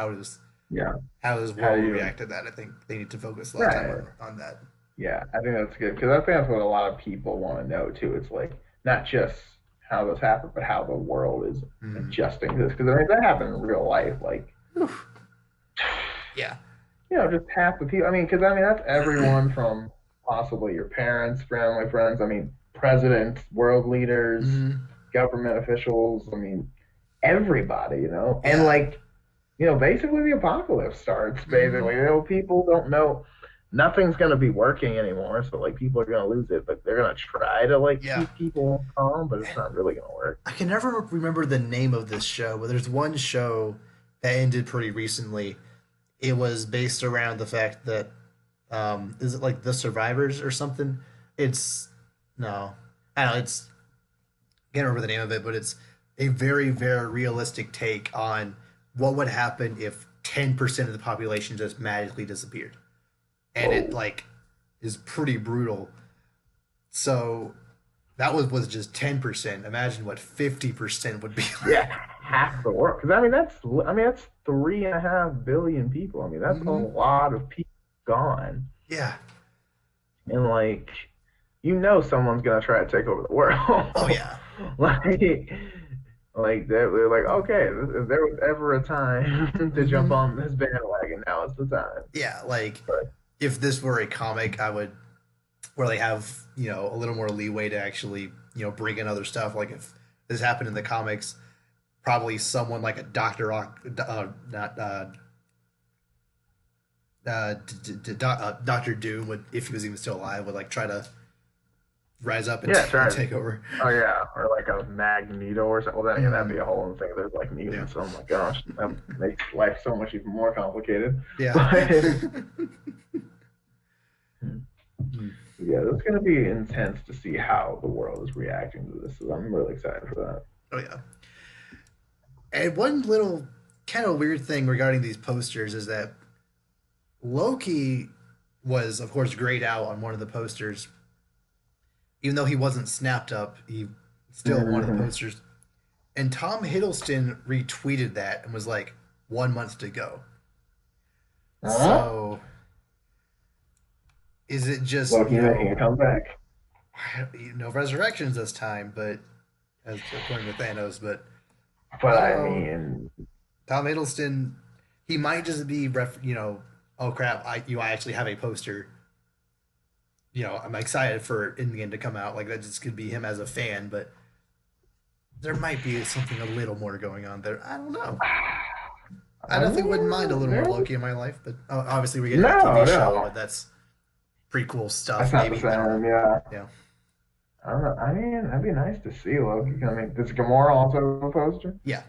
yeah. how does How do world you react to that? I think they need to focus a lot of time right? on that. Yeah, I think that's good because I think that's what a lot of people want to know too. It's like not just how this happened, but how the world is Mm. adjusting to this. Because I mean, that happened in real life. Like, Yeah. just half the people. I mean, because I mean, that's everyone from possibly your parents, family, friends. I mean, presidents, world leaders, Hmm. government officials. I mean, everybody. And Yeah. like, basically the apocalypse starts. Basically, Hmm. people don't know. Nothing's gonna be working anymore, so like people are gonna lose it, but they're gonna try to like Yeah. keep people calm, but it's And not really gonna work. I can never remember the name of this show, but there's one show that ended pretty recently. It was based around the fact that is it like The Survivors or something? It's no, I don't know. It's I can't remember the name of it, but it's a very very realistic take on what would happen if 10% of the population just magically disappeared, and it Whoa. like is pretty brutal. So that was just 10%. Imagine what 50% would be Yeah, like. half the world. Because I mean that's 3.5 billion people. I mean that's a Hmm. lot of people gone, Yeah. and like someone's gonna try to take over the Oh world. yeah. like they're like, okay, if there was ever a time to jump Hmm. on this bandwagon, now is the time. Yeah. Like But if this were a comic, I would where they have a little more leeway to actually bring in other stuff. Like if this happened in the comics, probably someone like a Doctor not Doctor Doom would, if he was even still alive, would like try to rise up and, yeah, and try. take over. Oh yeah, or like a Magneto or something. Well, then again, that'd be Mm, a whole other thing. There's like yeah, mutants. Oh my gosh, that makes life so much even more complicated. yeah. But Mm. yeah, it's gonna be intense to see how the world is reacting to this. So I'm really excited for that. Oh yeah. And one little kind of weird thing regarding these posters is that Loki was, of course, grayed out on one of the posters. Even though he wasn't snapped up, he still one of the Mm-hmm. posters. And Tom Hiddleston retweeted that and was like, 1 month to go. Huh? So is it just, Loki making a comeback. no resurrections this time, but as according to Thanos, but But I don't I know. mean, Tom Hiddleston, he might just be, oh crap, I actually have a poster. I'm excited for Endgame to come out. Like that just could be him as a fan, but there might be something a little more going on there. I don't know. I I definitely wouldn't mind a mean, little more there. Loki in my life, but obviously we're getting a No, TV show, no, but that's pretty cool that's stuff. not the Maybe I don't know. same. Yeah, Yeah, I don't know. I mean, that'd be nice to see Loki. I mean, does Gamora also have a poster? yeah.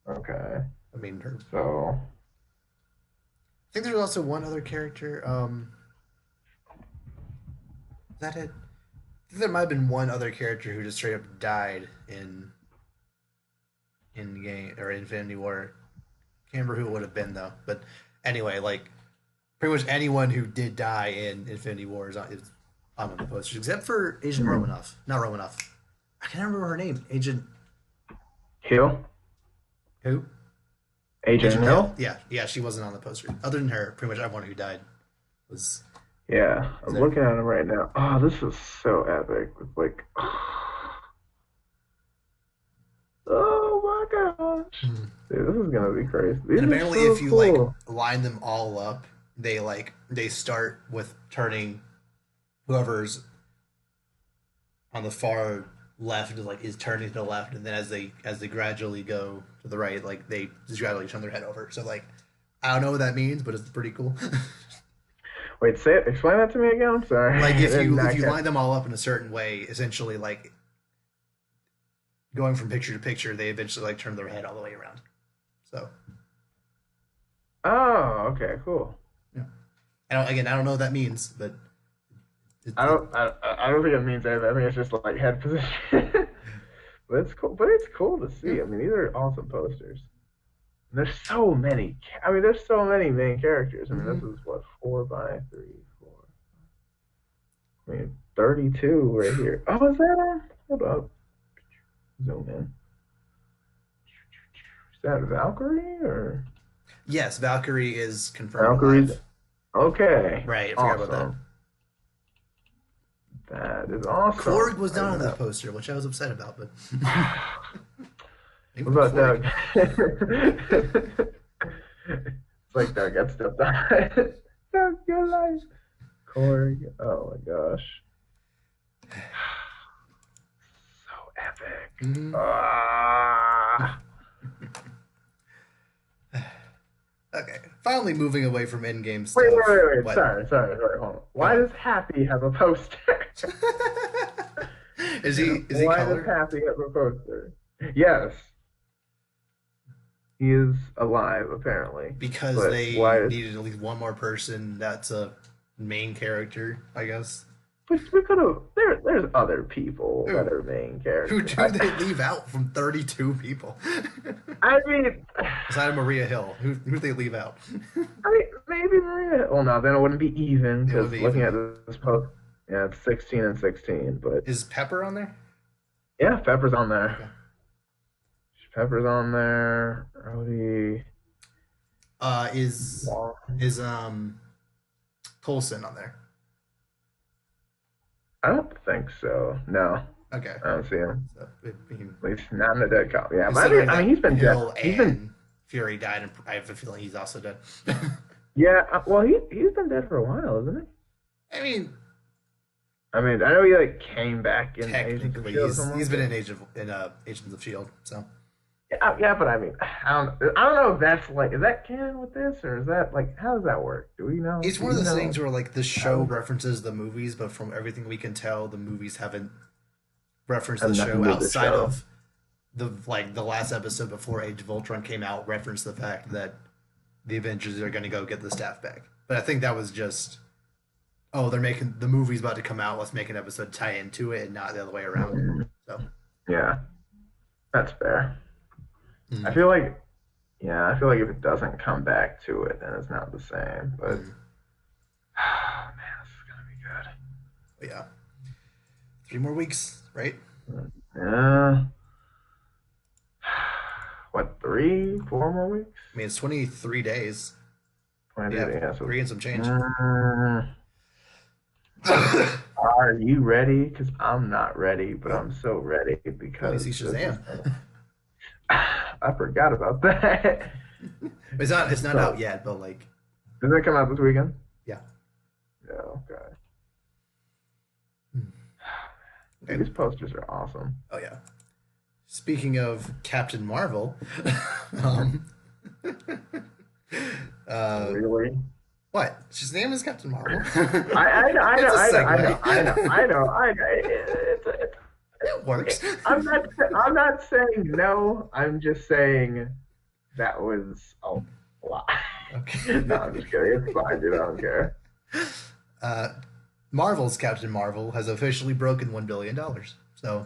Okay, I mean, so I think there's also one other character. Is that it? I think there might have been one other character who just straight up died in game or Infinity War. Can't remember who it would have been though. But anyway, like pretty much anyone who did die in Infinity War is on one of the posters, except for Agent hmm. Romanoff. Not Romanoff. I can't remember her name. Agent Hill, who? Agent Agent Hill. Hill. Yeah, yeah. She wasn't on the poster. Other than her, pretty much everyone who died was Yeah, was I'm there. looking at him right now. Oh, this is so epic. It's like, oh my gosh, Hmm. dude, this is gonna be crazy. And These are apparently, if so you like cool. line them all up, they start with turning whoever's on the far left is turning to the left, and then as they gradually go to the right, like they just gradually turn their head over. So like I don't know what that means, but it's pretty cool. Wait, explain that to me again. I'm sorry, Like I if did you if not you catch. line them all up in a certain way, essentially like going from picture to picture, they eventually like turn their head all the way around. So Oh, okay, cool. yeah, I don't know what that means, but I it don't, I don't think it means anything. I think it's just like head position. But it's cool. But it's cool to yeah. see. I mean, these are awesome posters. There's so many. I mean, there's so many main characters. I mean, this Hmm. is what 4 by 3, 4. I mean, 32 right here. Oh, is that on? Hold up. Zoom in. Is that Valkyrie or Yes, Valkyrie is confirmed Valkyrie's? alive. Okay, Right, I forgot about that. awesome. That is awesome. Korg was I not did on this not. poster, which I was upset about, but What even about Korg. Doug? It's like Doug got stepped on. Doug, your life. Korg. Oh my gosh. So epic. Mhm. Ah. Okay, finally moving away from Endgame Wait, wait, stuff. wait, wait. What? Sorry, hold on. Go Why on. does Happy have a poster? Is he Why does color? Happy have a poster? Yes, he is alive apparently. Because But they why is needed at least one more person that's a main character, I guess. we could have there's other people Who? that are main Who characters. do they leave out from 32 people? I mean Aside of Maria Hill, who they leave out? maybe Maria. Well, no, then it wouldn't be even It would because be looking at even. this post, yeah, it's 16 and 16. But Is Pepper on there? yeah, Pepper's on there. Okay. Pepper's on there. Rhodey. Is Wong. Coulson on there? I don't think so. No, Okay. I don't see him. So, I mean, At least not in the dead cop. Yeah, but considering I mean, that he's been dead. Hill He's been and Fury died, and I have a feeling he's also dead. yeah. Well, he's been dead for a while, isn't he? I mean, I mean, I know he like came back in Agents of technically, Shield. he's been in Agents of Shield. So Yeah, but I mean, I don't know if that's like is that canon with this or is that like how does that work? Do we know? it's Do one of you those know? things where like the show references the movies, but from everything we can tell, the movies haven't referenced the Have nothing show to do with the outside show. of the last episode before Age of Ultron came out referenced the fact that the Avengers are going to go get the staff back. But I think that was just, oh, they're making the movie's about to come out. Let's make an episode tie into it, and not the other way around. Mm, So, yeah, that's fair. I mm, feel like yeah, I feel like if it doesn't come back to it, then it's not the same. But mm. man, this is gonna But yeah, 3 more weeks, right? be good. Yeah. What, 3, 4 more weeks? I mean, it's 23 days. 23, Yeah, yeah. So, three and some change. are you ready? Because I'm not ready, but Oh, I'm so ready let me because see this is. Shazam. I forgot about that. It's not So, out yet, but like, does it come out this weekend? yeah. Yeah, okay. Hmm. Okay. These posters are awesome. Oh yeah. Speaking of Captain Marvel, um, uh, Really? what? His name is Captain Marvel. I know, It's a I know. It works. I'm not saying no. I'm just saying that was a lot. Okay. No, I'm just kidding. It's fine, dude. I don't care. Uh, Marvel's Captain Marvel has officially broken $1 billion. So,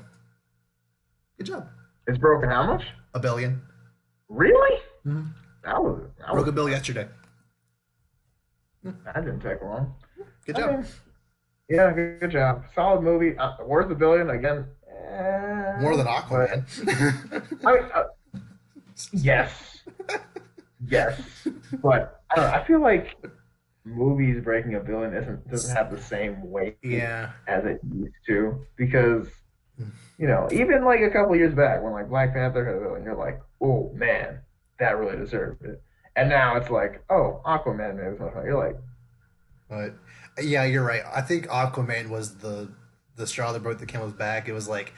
good job. It's broken how much? A billion. Really? Mhm. That Broke a was bill yesterday. that didn't take long. Good I job. mean, yeah, good job. Solid movie. Worth a billion again. More than But Aquaman. I mean, yes, yes, but I don't know. I feel like movies breaking a billion doesn't have the same weight Yeah. as it used to because even like a couple years back when like Black Panther hit a billion, you're like, oh man, that really deserved it. And now it's like, oh, Aquaman made this much money. You're like, But yeah, you're right. I think Aquaman was the straw that broke the camel's back. It was like,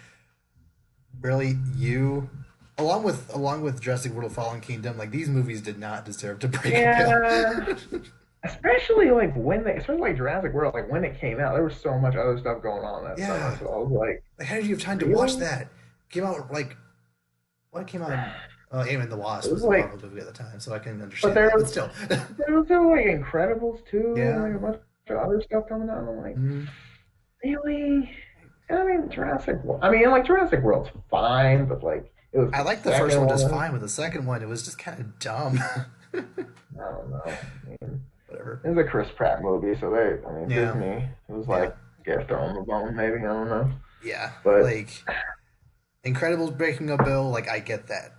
really, you, along with Jurassic World: Fallen Kingdom, like these movies did not deserve to break yeah. a bill. Especially like especially like Jurassic World, like when it came out, there was so much other stuff going on that Yeah. summer. So I was like, Like, how did you have time to watch really? that? Came out like what came out? Ant and the Wasp It was was a like, Marvel movie at the time, so I can but understand that. But still, there was like Incredibles too, and yeah. like a bunch of other stuff coming out. And I'm like, Mhm. really? And I mean, Jurassic World. I mean, like Jurassic World's fine, but like It was I the liked the first second one just one. fine, but the second one it was just kind of dumb. I don't know. I mean, Whatever. it was a Chris Pratt movie, so I mean, Yeah, Disney, it was yeah, like, get throwing the bone, maybe, I don't know. yeah. But Like Incredibles breaking a bill, like I get that.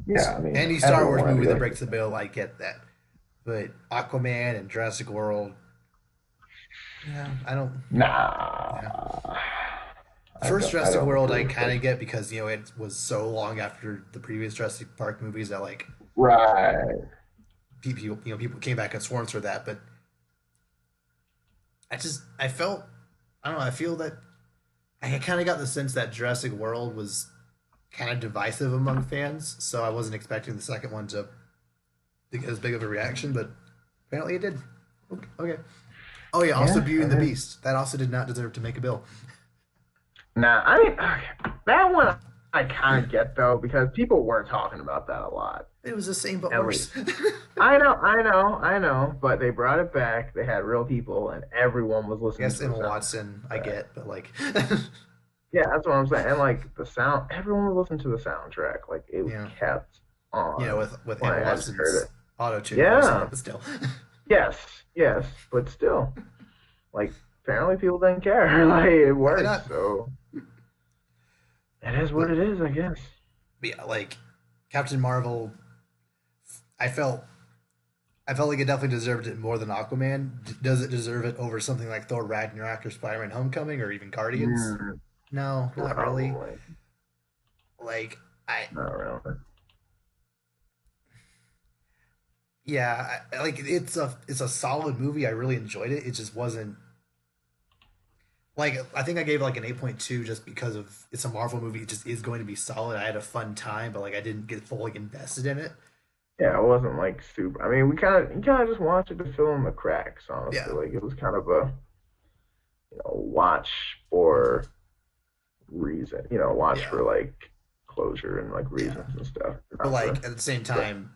yeah, I mean, Any Star everyone Wars wanted to movie go that see breaks the bill, I get that. But Aquaman and Jurassic World, yeah, I don't. Nah, Yeah, the I first I Jurassic don't World I approve. kind of get because it was so long after the previous Jurassic Park movies that like Right. people came back in swarms for that. But I felt I don't know I feel that I kind of got the sense that Jurassic World was kind of divisive among fans, so I wasn't expecting the second one to get as big of a reaction, but apparently it did. Okay. Oh yeah, also Yeah, Beauty and I the mean, Beast. That also did not deserve to make a bill. nah, I mean, okay, that one I kind of get though because people were talking about that a lot. It was the same but At worse. least I know. But they brought it back. They had real people, and everyone was listening Yes, to the Emma Watson, I soundtrack. get, but like, Yeah, that's what I'm saying. And like the sound, everyone was listening to the soundtrack. Like it was yeah, kept on with when Emma I hadn't heard Watson's it. auto tune voice on Yeah, it, but still, yes, yes, but still, like apparently people didn't care. Like it apparently worked, not. so it is what But, it is, I guess. but yeah, like Captain Marvel, I felt I felt like it definitely deserved it more than Aquaman. Does it deserve it over something like Thor Ragnarok or Spider-Man Homecoming or even Guardians? Mm, No, not really. probably Like I not really. yeah, like it's a solid movie. I really enjoyed it. It just wasn't like I think I gave it like an 8.2 just because of it's a Marvel movie. It just is going to be solid. I had a fun time, but like I didn't get fully invested in it. Yeah, it wasn't like super. I mean, we kind of you kind of just watched it to fill in the cracks. Honestly, Yeah, like it was kind of a watch for reason. Watch yeah, for like closure and like yeah. reasons and stuff. But Not like for at the same yeah. time,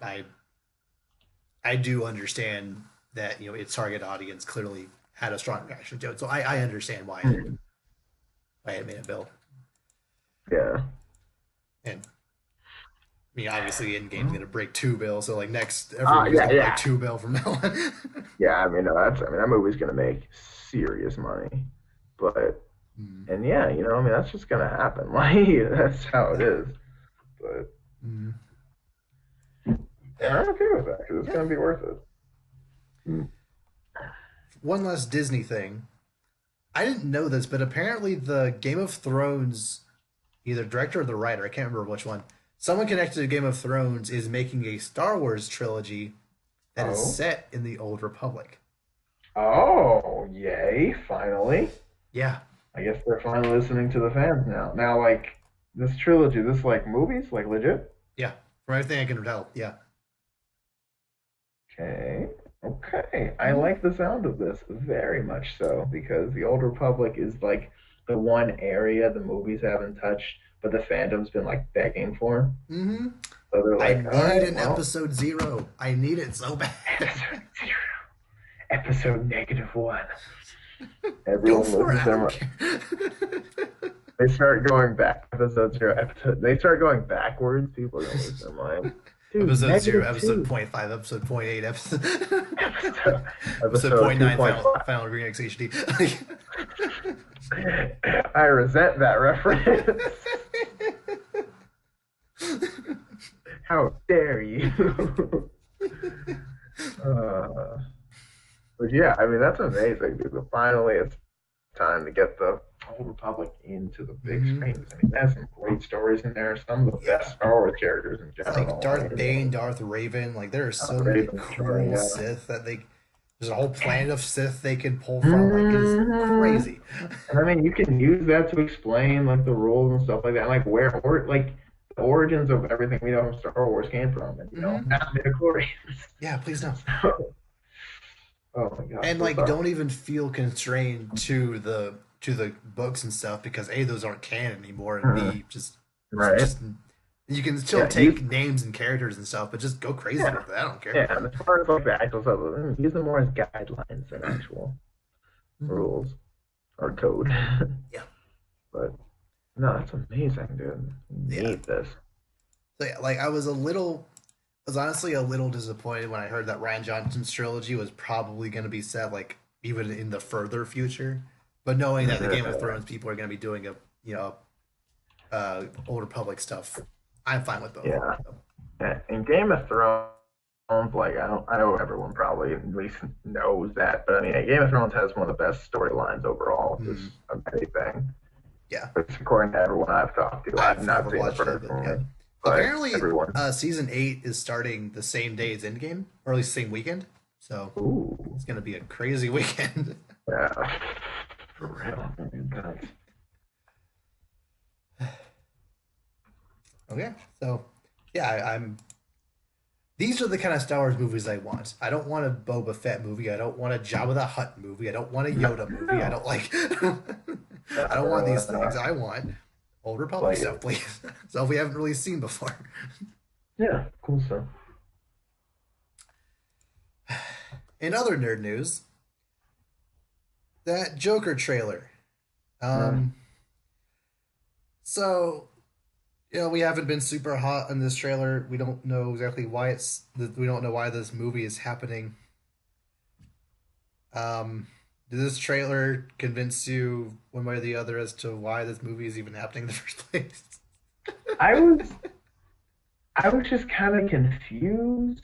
I do understand that its target audience clearly had a strong reaction to it. So I understand Mhm. why it made a bill. Yeah. And I mean, obviously, Endgame's Well, gonna break 2 bill. So like next every movie's yeah, gonna break yeah, 2 bill from now on. yeah. I mean, no, I mean that movie's gonna make serious money, but Mm, and yeah, I mean that's just gonna happen. Like that's how it yeah. is. But Mm, yeah, I'm okay with that because it's yeah. gonna be worth it. Mm. One last Disney thing. I didn't know this, but apparently the Game of Thrones, either director or the writer, I can't remember which one. Someone connected to Game of Thrones is making a Star Wars trilogy that is Oh, set in the Old Republic. oh, yay! Finally, Yeah, I guess they're finally listening to the fans now. Now, like this trilogy, this like movies, like legit. yeah. From everything I can tell, yeah. Okay. Okay. I Mm-hmm. like the sound of this very much so because the Old Republic is like the one area the movies haven't touched, but the fandom's been like begging for. Mm-hmm. So they're I like, all need right, an well, episode 0. I need it so bad. episode zero, episode -1. Go Everyone for it. loses I their don't mind. care. They start going back. Episode zero, episode. They start going backwards. People are gonna lose their mind. Dude, Episode 0, episode -2. point 0.5, episode point 0.8, Episode, episode episode point 0.9, 2.5. final Green X HD. I resent that reference. How dare you? uh, but yeah, I mean that's amazing, dude. Finally, it's time to get the Old Republic into the big Hmm. screens. I mean, there's some great stories in there. Some of the best Yeah. Star Wars characters in Like general. I Darth mean, Bane, Darth Raven, like there are so many Raven, sure, cool yeah. Sith that there's a whole planet of Sith they can pull from. Like it is hmm crazy. And I mean, you can use that to explain like the rules and stuff like that, and, like where or like the origins of everything we know from Star Wars came from, and Hmm. not midichlorians. Yeah, please no. So, oh my god, And so like tough. don't even feel constrained to the books and stuff because A, those aren't canon anymore, and Mhm. B, Right? just you can still Yeah, use take names and characters and stuff, but just go crazy yeah, with it. I don't care. yeah. And as far as like the actual stuff, use them more as guidelines than actual Hmm. rules or code. Yeah, But no, that's amazing, dude. You yeah. need this. So yeah, like I was honestly a little disappointed when I heard that Ryan Johnson's trilogy was probably going to be set like even in the further future. But knowing that the Game of Thrones people are going to be doing a Old Republic stuff, I'm fine with both. Yeah. So, In Game of Thrones, like I know everyone probably at least knows that, but I mean, Game of Thrones has one of the best storylines overall, just mm, of anything. yeah, It's according to everyone I've talked to. I've I've not never seen it watched it, but yeah. personally, but Apparently, everyone. season 8 is starting the same day as Endgame, or at least same weekend. So Ooh, it's going to be a crazy weekend. yeah, for real. I mean, that's, Okay, so yeah, I'm these are the kind of Star Wars movies I want. I don't want a Boba Fett movie. I don't want a Jabba the Hutt movie. I don't want a no, Yoda movie. I no, don't like. I don't want these things. uh, I want Old Republic like stuff, please. Stuff we haven't really seen before. yeah, cool stuff. In other nerd news, that Joker trailer. Mm. Um, so we haven't been super hot on this trailer. We don't know exactly why we don't know why this movie is happening. Did this trailer convince you one way or the other as to why this movie is even happening in the first place? I was I was just kind of confused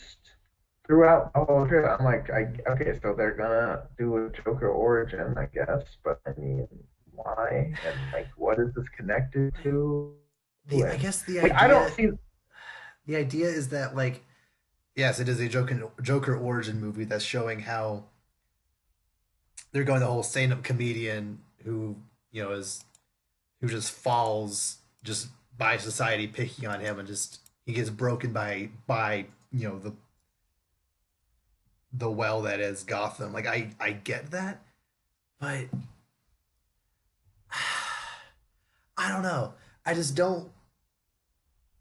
throughout the whole trip. I'm like, okay, so they're gonna do a Joker origin, I guess, but I mean, why? And like, what is this connected to? I And guess like, I don't see. the idea is that like yes, it is a Joker origin movie that's showing how they're going the whole stand up comedian who is who just falls just by society picking on him and just he gets broken by the well that is Gotham. Like I get that, but I don't know. I just don't.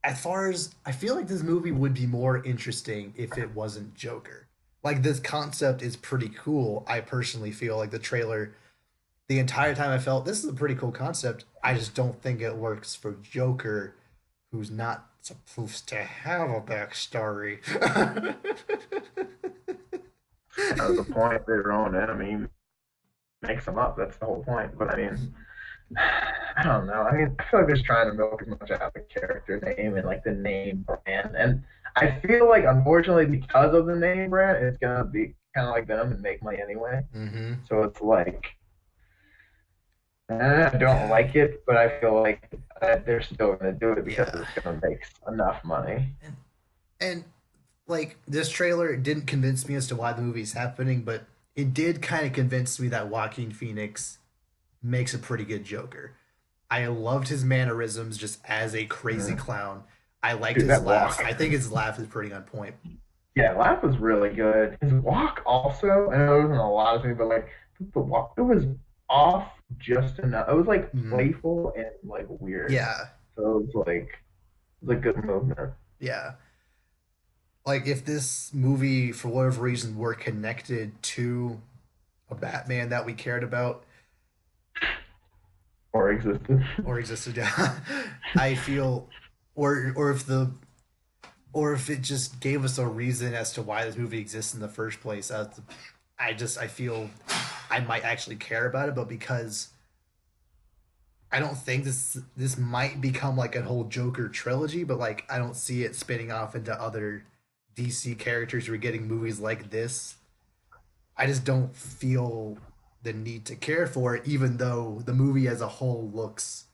As far as I feel like this movie would be more interesting if it wasn't Joker. Like this concept is pretty cool. I personally feel like the trailer, the entire time I felt this is a pretty cool concept. I just don't think it works for Joker, who's not supposed to have a backstory. Kind of the point. Their own enemy makes them up. That's the whole point. But I mean, I don't know. I mean, I feel like they're just trying to milk as much out of the character name and like the name brand. And I feel like, unfortunately, because of the name brand, it's gonna be kind of like them and make money anyway. Mm-hmm. So it's like I don't like it, but I feel like they're still gonna do it because Yeah, it's gonna make enough money. and like this trailer didn't convince me as to why the movie's happening, but it did kind of convince me that Joaquin Phoenix makes a pretty good Joker. I loved his mannerisms just as a crazy Mm. clown. I liked Dude, his that laugh. walk. I think his laugh is pretty on point. Yeah, laugh was really good. His walk also, I know it wasn't a lot of things, but like the walk, it was off just enough. It was like Mhm. playful and like weird. Yeah, So it was a good movement. yeah. Like if this movie, for whatever reason, were connected to a Batman that we cared about Or existed. or existed, I feel, or if it just gave us a reason as to why this movie exists in the first place. I feel I might actually care about it, but because I don't think this might become like a whole Joker trilogy, but like I don't see it spinning off into other DC characters who are getting movies like this. I just don't feel the need to care for it, even though the movie as a whole looks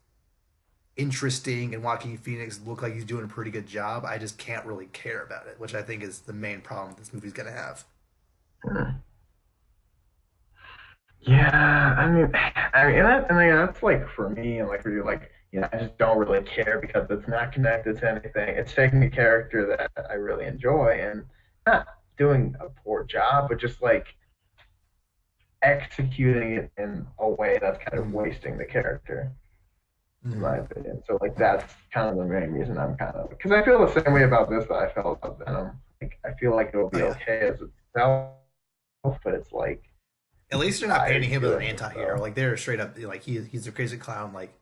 interesting and Joaquin Phoenix look like he's doing a pretty good job. I just can't really care about it, which I think is the main problem this movie's gonna have. Hmm. Yeah, and like, that's like for me, and like for you, like I just don't really care because it's not connected to anything. It's taking a character that I really enjoy and not doing a poor job, but just like executing it in a way that's kind of Mm-hmm. wasting the character, in my Mm-hmm. opinion. So like that's kind of the main reason I'm kind of because I feel the same way about this that I felt about Venom. Like I feel like it'll Oh be yeah. okay as itself, but it's like At least they're not why are painting you him as an doing this anti-hero. though? Like they're straight up like he's a crazy clown. Like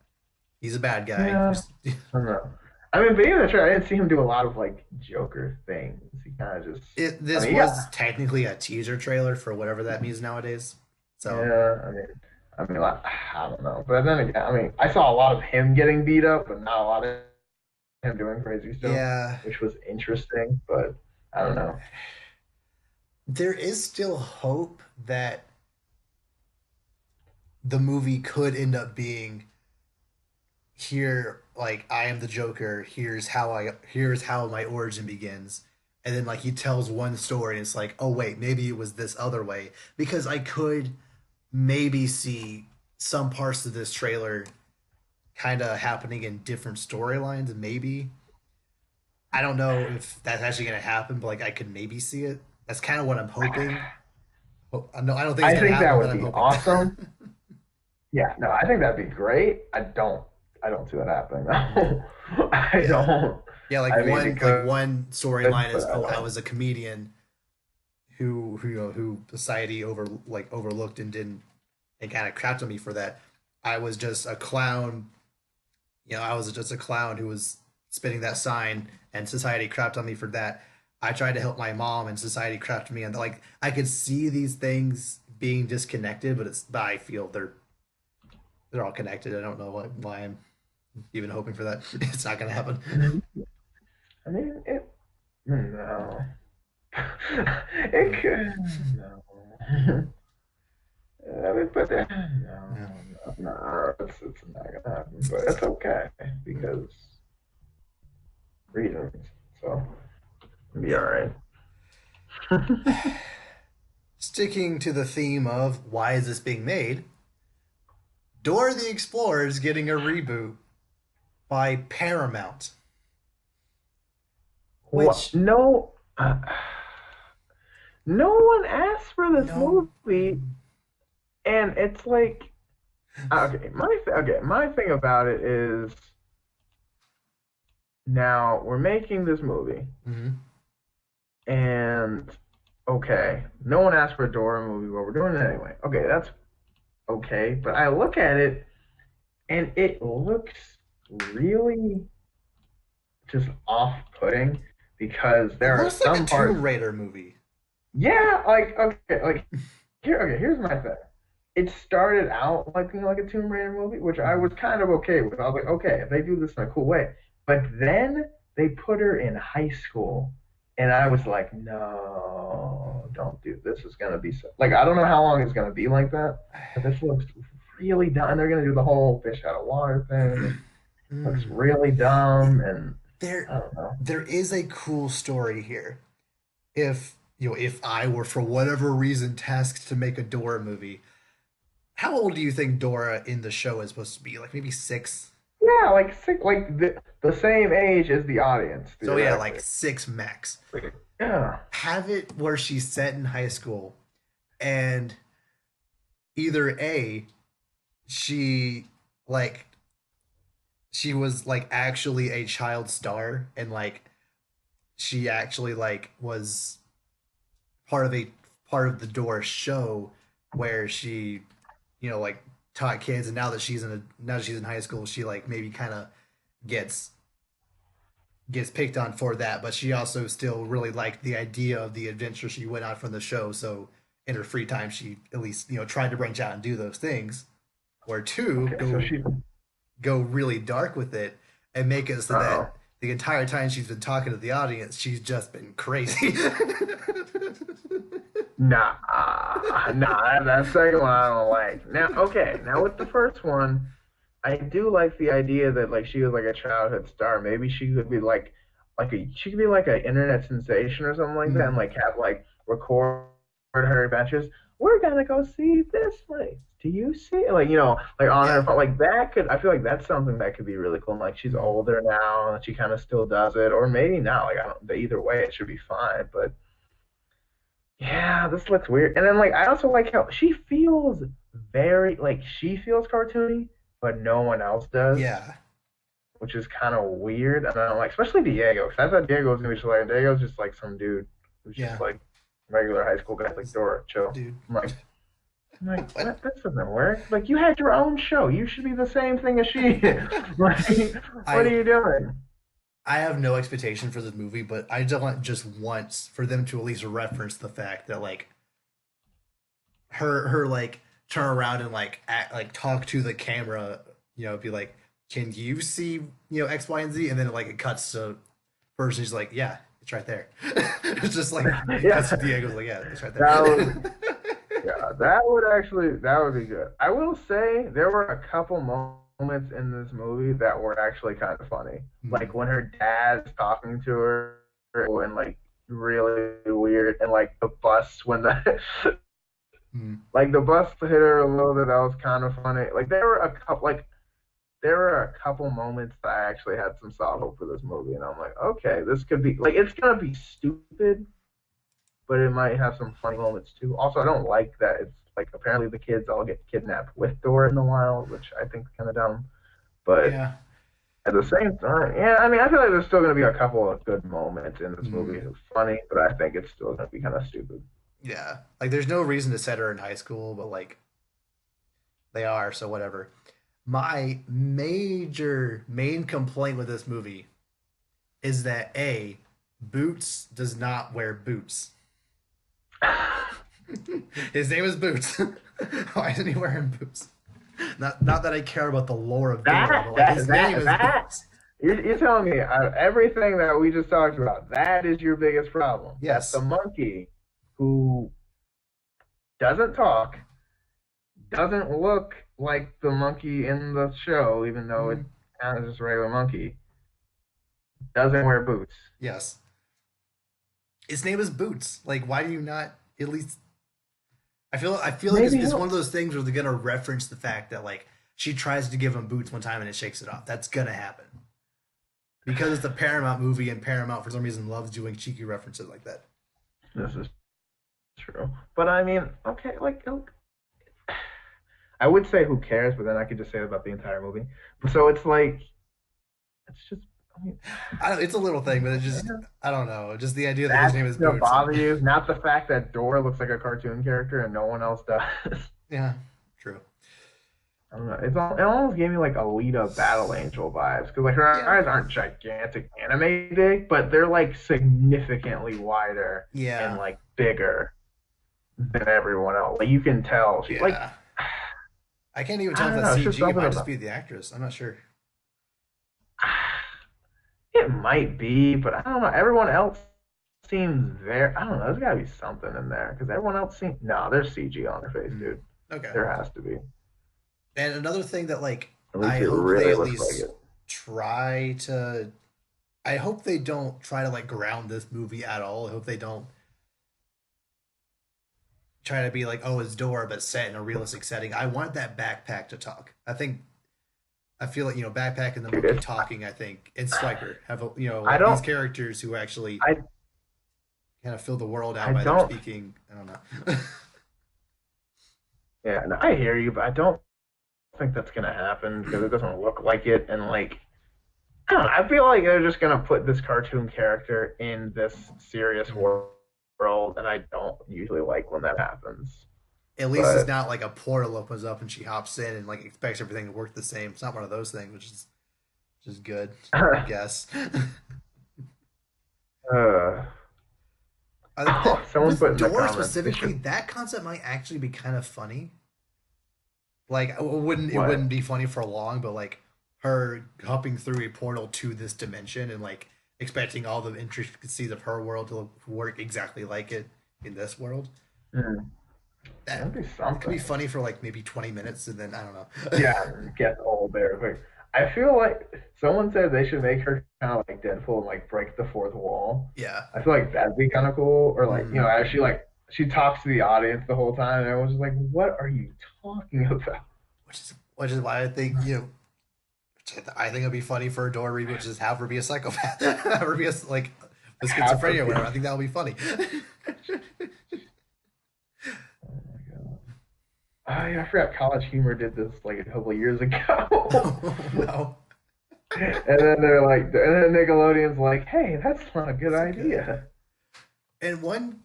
he's a bad guy. Yeah, Just I don't know. I mean, but even the trailer, I didn't see him do a lot of like Joker things. He kind of just, I This mean, yeah, was technically a teaser trailer for whatever that means nowadays. So yeah. Like, I don't know. But then again, I mean, I saw a lot of him getting beat up, but not a lot of him doing crazy stuff, yeah, which was interesting. But I don't know. there is still hope that the movie could end up being here, like I am the Joker, here's how my origin begins. And then like he tells one story and it's like, oh wait, maybe it was this other way. Because I could maybe see some parts of this trailer kind of happening in different storylines, maybe. I don't know if that's actually going to happen, but like I could maybe see it. That's kind of what I'm hoping. No, I don't think it's I going to think that happen, but would I'm be hoping. awesome. Yeah, no, I think that'd be great. I don't see that happening though. I Yeah. don't. Yeah, I mean, it like could, one storyline but is, I oh, I don't. was a comedian who you know who society overlooked and didn't, and kind of crapped on me for that. I was just a clown. I was just a clown who was spinning that sign, and society crapped on me for that. I tried to help my mom, and society crapped me, and like I could see these things being disconnected, but I feel they're all connected. I don't know why I'm even hoping for that. It's not gonna happen. I mean, it. No. It could. No. I mean, but Yeah. it's not gonna happen. But it's okay because reasons. So it'll be all Yeah. right. Sticking to the theme of why is this being made, Dora the Explorer is getting a reboot by Paramount, What? which No. No one asked for this no, movie, and it's like my thing about it is now we're making this movie, mm-hmm. and okay, no one asked for a Dora movie, but we're doing it anyway. Okay, that's okay, but I look at it and it looks really just off-putting because It there are looks like a some parts. Tomb Raider movie. Yeah, like okay, like here's my thing. It started out like being like a Tomb Raider movie, which I Mm-hmm. was kind of okay with. I was like, okay, if they do this in a cool way. But then they put her in high school, and I was like, no, don't do this. Is gonna be so like I don't know how long it's gonna be like that, but this looks really dumb. And they're gonna do the whole fish out of water thing. Looks Mm. really dumb, and There, I don't know. there is a cool story here. If I were for whatever reason tasked to make a Dora movie, how old do you think Dora in the show is supposed to be? Like maybe 6? Yeah, like sick, like the same age as the audience So yeah, like theoretically. 6 max. Yeah. Have it where she's set in high school, and either A, she like she was like actually a child star, and like she actually like was part of a part of the Dora show where she, like taught kids, and now that she's in high school, she like maybe kind of gets gets picked on for that, but she also still really liked the idea of the adventure she went on from the show. So in her free time, she at least tried to branch out and do those things. Or two, Okay, so she. go really dark with it and make it so Oh. that the entire time she's been talking to the audience, she's just been crazy. Nah, that second one I don't like. Now, okay, now with the first one, I do like the idea that like she was like a childhood star. Maybe she could be she could be like an internet sensation or something like that, and Mm, like have like record her adventures. We're gonna go see this place. Do you see it? Like like on her yeah. phone, like that could. I feel like that's something that could be really cool. And, like she's Mm, older now, and she kind of still does it, or maybe not. Like I don't. Either way, it should be fine. But yeah, this looks weird. And then like I also like how she feels very like she feels cartoony, but no one else does, yeah. which is kind of weird. And I'm like, especially Diego, because I thought Diego was gonna be like Diego's just like some dude who's just Yeah. like regular high school guy, like Dora, chill. Dude. I'm like, What? what? This doesn't work. Like you had your own show. You should be the same thing as she is. Like, what are I you doing? I have no expectation for this movie, but I don't want just once for them to at least reference the fact that like her like turn around and like act, like talk to the camera, be like, "Can you see X, Y, and Z?" And then like it cuts to person. She's like, "Yeah, it's right there." It's just like it cuts to Yeah, Diego's like, "Yeah, it's right that would there." yeah, that would be good. I will say there were a couple moments in this movie that were actually kind of funny. Hmm. Like when her dad's talking to her and like really weird and like the bus when the Hmm. like the bus hit her a little bit, that was kind of funny. Like there were a couple moments that I actually had some soft hope for this movie and I'm like, okay, this could be like it's gonna be stupid, but it might have some funny moments too. Also, I don't like that it's like apparently the kids all get kidnapped with Dora in the wild, which I think is kind of dumb. But Yeah. at the same time, yeah, I mean, I feel like there's still going to be a couple of good moments in this movie. Hmm. It's funny, but I think it's still going to be kind of stupid. Yeah. Like there's no reason to set her in high school, but like they are, so whatever. My major main complaint with this movie is that A, Boots does not wear boots. His name is Boots. Why isn't he wearing boots? Not that I care about the lore of Dora, that but like that his name that is that Boots. you're telling me everything that we just talked about, that is your biggest problem. That the Yes. monkey who doesn't talk, doesn't look like the monkey in the show, even though it's Mhm. kind of just a regular monkey, doesn't wear boots. Yes. His name is Boots. Like, why do you not at least? I feel like Maybe it's one he'll. of those things where they're gonna reference the fact that like she tries to give him boots one time and it shakes it off. That's gonna happen because it's a Paramount movie and Paramount for some reason loves doing cheeky references like that. This is true, but I mean, okay, like I would say who cares, but then I could just say it about the entire movie. So it's like it's just. I mean, I don't. It's a little thing, but it just yeah, I don't know. Just the idea that his that's name is gonna Boots and bother you, not the fact that Dora looks like a cartoon character and no one else does. yeah, true. I don't know. It almost gave me like Alita Battle Angel vibes because like her Yeah, eyes aren't gigantic anime big, but they're like significantly wider and yeah, like bigger than everyone else. Like you can tell she like yeah. I can't even I tell if don't that's know. It's just CG. It something might just about be the actress. I'm not sure. it might be, but I don't know. Everyone else seems very. I don't know. There's got to be something in there because everyone else seems. No, there's CG on her face, Hmm. dude. Okay. There has to be. And another thing that like At least I it hope they really at looks like least it. try to. I hope they don't try to like ground this movie at all. I hope they don't try to be like, oh, it's Dora, but set in a realistic setting. I want that backpack to talk. I feel like backpack and the Dude, monkey talking. I think and Striker have I like these don't. characters who actually I kind of fill the world out I by their don't. speaking. I don't know. Yeah, no, I hear you, but I don't think that's gonna happen because it doesn't look like it. And like, I don't know, I feel like they're just gonna put this cartoon character in this serious Mm. world, and I don't usually like when that happens. At least it's But not like a portal opens up and she hops in and like expects everything to work the same. It's not one of those things, which is good, I guess. uh, I think oh, that someone put with in the Dora comments they specifically, should that concept might actually be kind of funny. Like it wouldn't what? be funny for long, but like her hopping through a portal to this dimension and like expecting all the intricacies of her world to work exactly like it in this world. Mm, That that'd be it could be something. funny for like maybe 20 minutes and then I don't know. Yeah, get old there quick. I feel like someone said they should make her kind of like Deadpool and like break the fourth wall. Yeah. I feel like that'd be kind of cool. Or like, Hmm. as she talks to the audience the whole time, and everyone's just like, "What are you talking about?" Which is why I think I think it'd be funny for a Dora reboot to just have her be a psychopath, have her be like with Have her schizophrenia or be. whatever. I think that would be funny. Oh my god. Oh yeah, I forgot College Humor did this like a couple of years ago. No, And then and then Nickelodeon's like, "Hey, that's not a good it's okay. idea." And one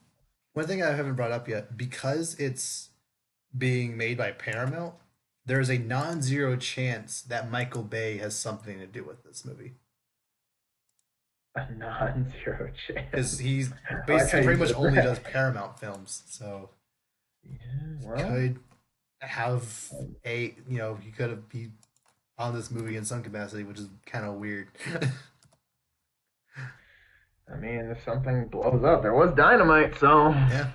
thing I haven't brought up yet, because it's being made by Paramount, there's a non-zero chance that Michael Bay has something to do with this movie. A non-zero because chance. he's I like how basically you pretty much said only does that. Paramount films. So Yeah, he well, could have he could have be on this movie in some capacity, which is kind of weird. I mean, if something blows up, there was dynamite, so Yeah.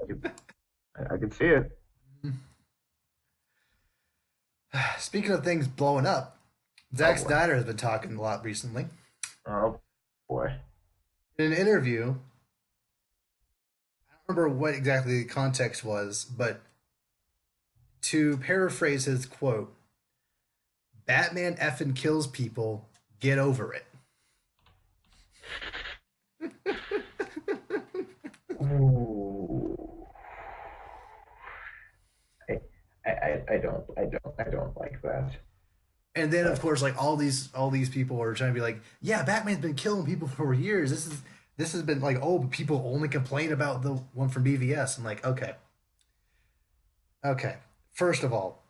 could, I could see it. Speaking of things blowing up, Oh Zack boy. Snyder has been talking a lot recently. Oh boy. In an interview, I don't remember what exactly the context was, but to paraphrase his quote, Batman effing kills people, get over it. Ooh. I, I don't like that. And then of But course like all these people are trying to be like, yeah, Batman's been killing people for years. This has been like, oh, but people only complain about the one from BVS. I'm like, okay. Okay. First of all,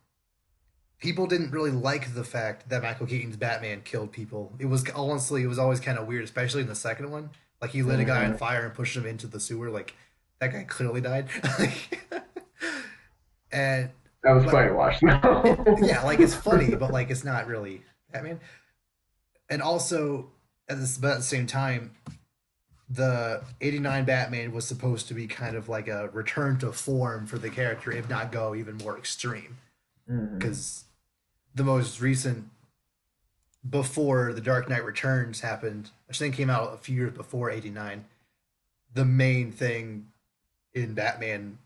people didn't really like the fact that Michael Keaton's Batman killed people. It was always kind of weird, especially in the second one. Like he lit a guy on mhm. fire and pushed him into the sewer. Like that guy clearly died. and That was but funny to watch though. yeah, like it's funny, but like it's not really Batman. And also but at the same time, the '89 Batman was supposed to be kind of like a return to form for the character, if not go even more extreme. Mhm. Because the most recent before the Dark Knight Returns happened, which then came out a few years before '89. The main thing in Batman,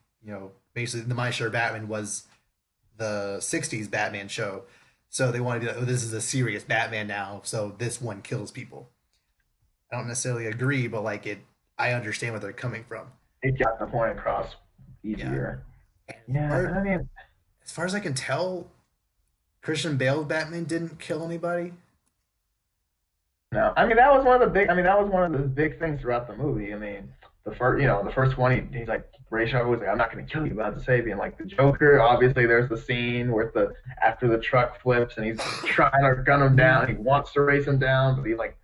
basically the My Share Batman was the '60s Batman show. So they want to be like, oh, this is a serious Batman now. So this one kills people. I don't necessarily agree, but like it, I understand where they're coming from. It got the point across Yeah. easier. And Yeah, I mean, as far as I can tell, Christian Bale's Batman didn't kill anybody. no. I mean, that was one of the big. I mean, that was one of the big things throughout the movie. I mean, the first one, he's like, Ray Charles was like, "I'm not going to kill you, but I'll save you." And like the Joker, obviously, there's the scene where the after the truck flips and he's trying to gun him down. He wants to race him down, but he like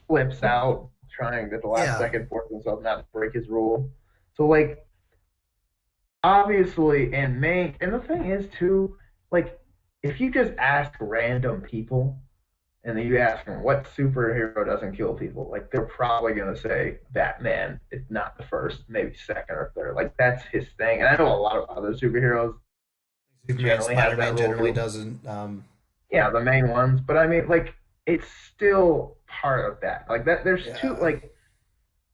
flips out, trying at the last Yeah. second force himself not to break his rule. So like, obviously, and the thing is too, like, if you just ask random people and then you ask them what superhero doesn't kill people, like they're probably gonna say Batman. It's not the first, maybe second or third. Like that's his thing. And I know a lot of other superheroes Superman, generally have Spider Man that rule generally too. doesn't. Yeah, the main ones. But I mean, like it's still part of that. Like that, there's two. Yeah. Like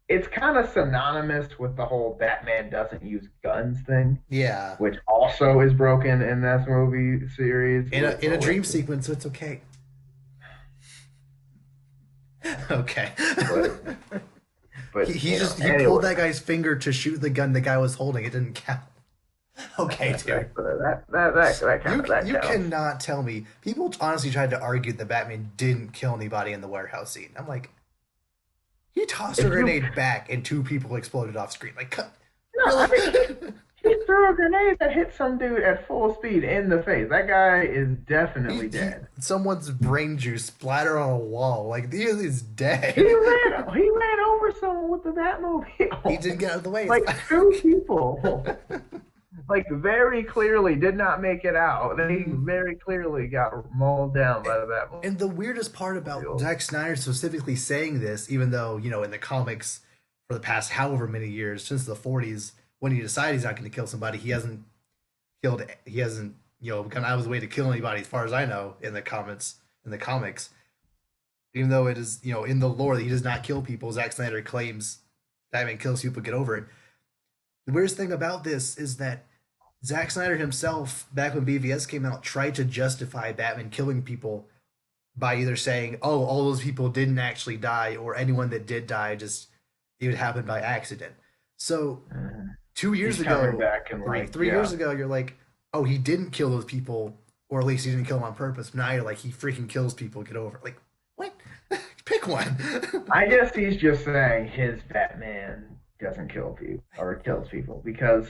it's kind of synonymous with the whole Batman doesn't use guns thing, Yeah. which also is broken in this movie series with In a with dream sequence, so it's okay. Okay. but He just he anyway. pulled that guy's finger to shoot the gun the guy was holding. It didn't count. Okay, dude. That You counts. cannot tell me. People honestly tried to argue that Batman didn't kill anybody in the warehouse scene. I'm like, he tossed a If you grenade back and two people exploded off screen. Like, no, I really? mean he threw a grenade that hit some dude at full speed in the face. That guy is definitely dead. Someone's brain juice splattered on a wall. Like, he is He dead. ran over someone with the He Batmobile. didn't get out of the way. Like two people. Like very clearly did not make it out. They very clearly got mauled down by the And the weirdest part about Batmobile. Zack Snyder specifically saying this, even though, in the comics for the past however many years, since the '40s, when he decided he's not going to kill somebody, he hasn't, gone out of his way to kill anybody, as far as I know, in the comics. Even though it is, in the lore that he does not kill people, Zack Snyder claims Batman kills people, get over it. The weirdest thing about this is that Zack Snyder himself, back when BVS came out, tried to justify Batman killing people by either saying, "Oh, all those people didn't actually die," or anyone that did die just it would happen by accident. So Mhm. 2 years He's coming ago, back and like, three yeah. years ago, you're like, "Oh, he didn't kill those people, or at least he didn't kill them on purpose." Now you're like, "He freaking kills people. Get over it." Like, what? Pick one. I guess he's just saying his Batman doesn't kill people or kills people because,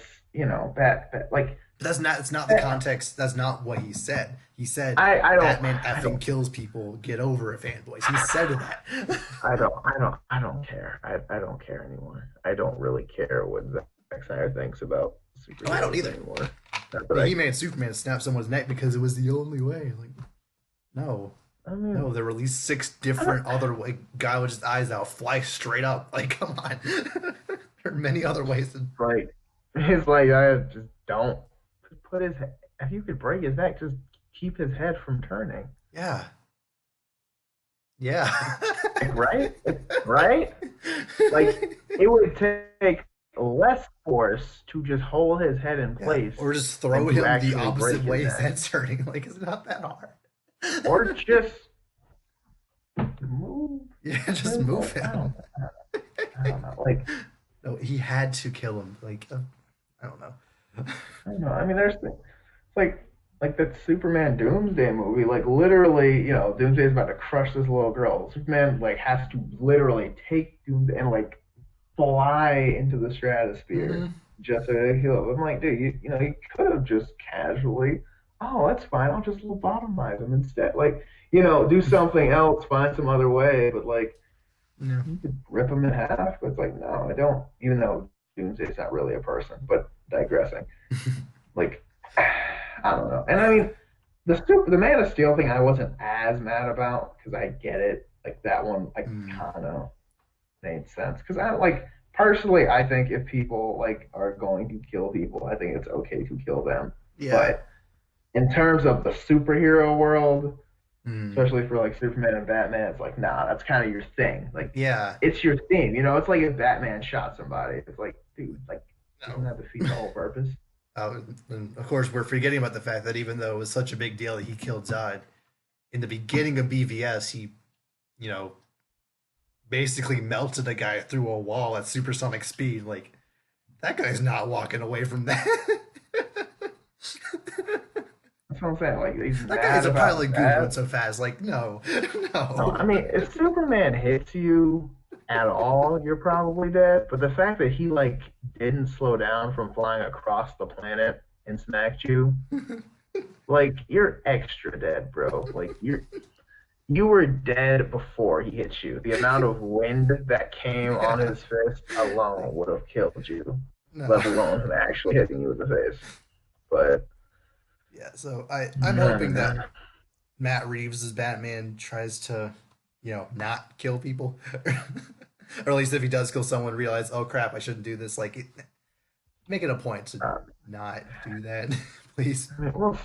like That's not. It's not the context. That's not what he said. He said I don't Batman I effing don't kills people. Get over it, fanboys. He said that. I don't care. I don't care anymore. I don't really care what Zack Snyder thinks about Oh, I don't superheroes either. anymore. Not I that mean, he made Superman snap someone's neck because it was the only way. Like, no, I mean, no. There were at least six I don't, different other way. Guy with his eyes out, fly straight up. Like, come on. There are many other ways to. like it's like I just don't put his. If you could break his neck, just keep his head from turning. Yeah, yeah. Like, right? Right? Like it would take less force to just hold his head in Yeah, place or just than throw to him the actually opposite break his way his neck. head's turning. Like, it's not that hard. Or just move Yeah, just him. move I him. don't know. Like No, he had to kill him. Like, I don't know. I don't know. I mean, there's things like that Superman Doomsday movie. Like literally, Doomsday's about to crush this little girl. Superman like has to literally take Doomsday and like fly into the stratosphere Hmm. just to heal him. I'm like, dude, you could have just casually. Oh, that's fine. I'll just lobotomize him instead. Like, do something else, find some other way. But like, Yeah. you could rip him in half. But it's like, no, I don't. Even though Doomsday's not really a person, but digressing. Like, I don't know. And I Yeah. mean, the Man of Steel thing, I wasn't as mad about because I get it. Like that one, I Mm. kind of made sense because I like personally, I think if people like are going to kill people, I think it's okay to kill them. Yeah. But in terms of the superhero world, Mm. especially for like Superman and Batman, it's like, nah, that's kind of your thing. Like, Yeah. it's your theme. It's like if Batman shot somebody, it's like, dude, like, doesn't No. that defeat the whole purpose? And of course, we're forgetting about the fact that even though it was such a big deal that he killed Zod, in the beginning of BVS, he, you know, basically melted a guy through a wall at supersonic speed. Like, that guy's not walking away from that. That's what I'm saying. Like, he's That guy's mad a pile about of goo going that. so fast. Like, no, No, no. I mean, if Superman hits you at all, you're probably dead. But the fact that he like didn't slow down from flying across the planet and smacked you, like you're extra dead, bro. Like you were dead before he hit you. The amount of wind that came on Yeah, his fist alone would have killed you, no. let alone him actually hitting you in the face. But Yeah, so I'm man, hoping that man. Matt Reeves' Batman tries to, not kill people. Or at least if he does kill someone, realize, oh crap, I shouldn't do this. Like, make it a point to Uh, not do that, please. I mean, well,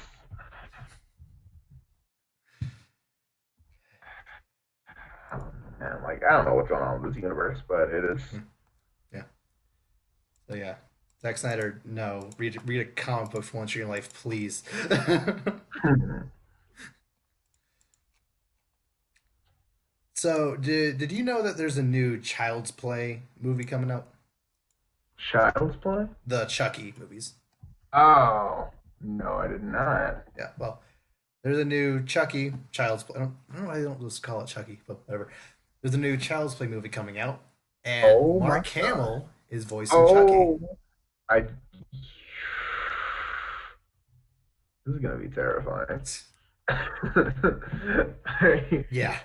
I don't know, man. Like I don't know what's going on with this universe, but it is. Yeah. So yeah, Zack Snyder, no, read a comic book for once in your life, please. So did you know that there's a new Child's Play movie coming out? Child's Play? The Chucky movies. Oh no, I did not. Yeah, well, there's a new Chucky Child's Play. I don't know why they don't just call it Chucky, but whatever. There's a new Child's Play movie coming out, and Oh my Mark god. Hamill is voicing Chucky. Oh, I. This is gonna be terrifying. I, Yeah.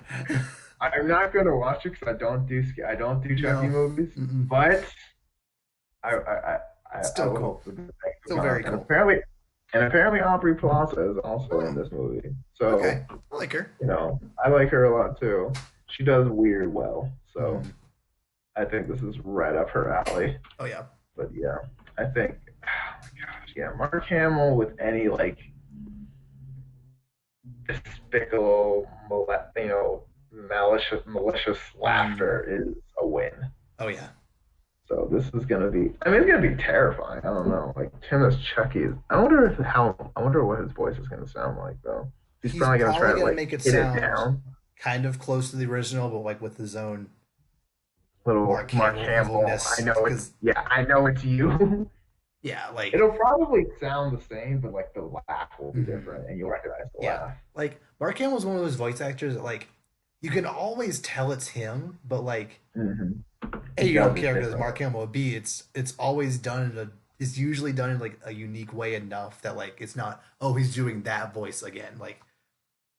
I'm not gonna watch it because I don't do Chucky No. movies, Mm-mm. but I I, I Still will cool. hope for good things to Still come. very cool. And apparently Aubrey Plaza is also in Oh, this movie. So okay. I like her. I like her a lot too. She does weird well, so Mm. I think this is right up her alley. Oh yeah. But yeah, I think, oh my gosh, yeah, Mark Hamill with any like despicable, malicious Mm. laughter is a win. Oh yeah. So this is gonna be, I mean, it's gonna be terrifying. I don't know, like Tim as Chucky is. I wonder what his voice is gonna sound like though. He's He's probably gonna try probably to gonna like make it hit it sound down. kind of close to the original, but like with his own Little Mark Mark Hamill Hamill. I evilness. know it's Because yeah, I know it's you. yeah, like It'll probably sound the same, but like the laugh will be mhm. different, and you'll recognize the Yeah, laugh. like Mark Hamill's one of those voice actors that like you can always tell it's him, but like Hmm. A, He you does don't it care because it's different. Mark Hamill. B, it's always done in is usually done in like a unique way enough that like it's not, oh, he's doing that voice again. Like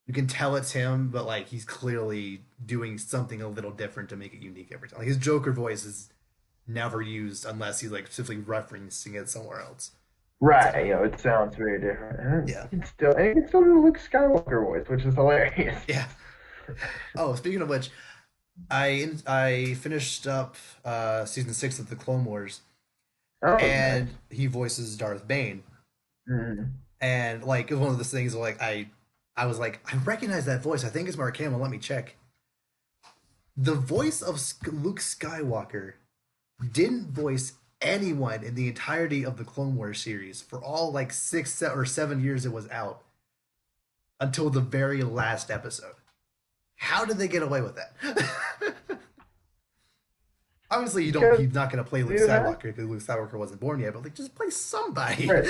you can tell it's him, but like he's clearly doing something a little different to make it unique every time. Like his Joker voice is never used unless he's like simply referencing it somewhere else. So Right, it sounds very different. yeah, And you can still do the Luke Skywalker voice, which is hilarious. yeah. Oh, speaking of which, I finished up season 6 of the Clone Wars, Oh, nice. and he voices Darth Bane, Mm. and like it was one of those things where, like I was like, I recognize that voice. I think it's Mark Hamill. Let me check. The voice of Luke Skywalker didn't voice anyone in the entirety of the Clone Wars series for all like 6 or 7 years it was out until the very last episode. How did they get away with that? Obviously, you don't. Because He's not going to play Luke do that. Skywalker because Luke Skywalker wasn't born yet. But like, just play somebody. Right.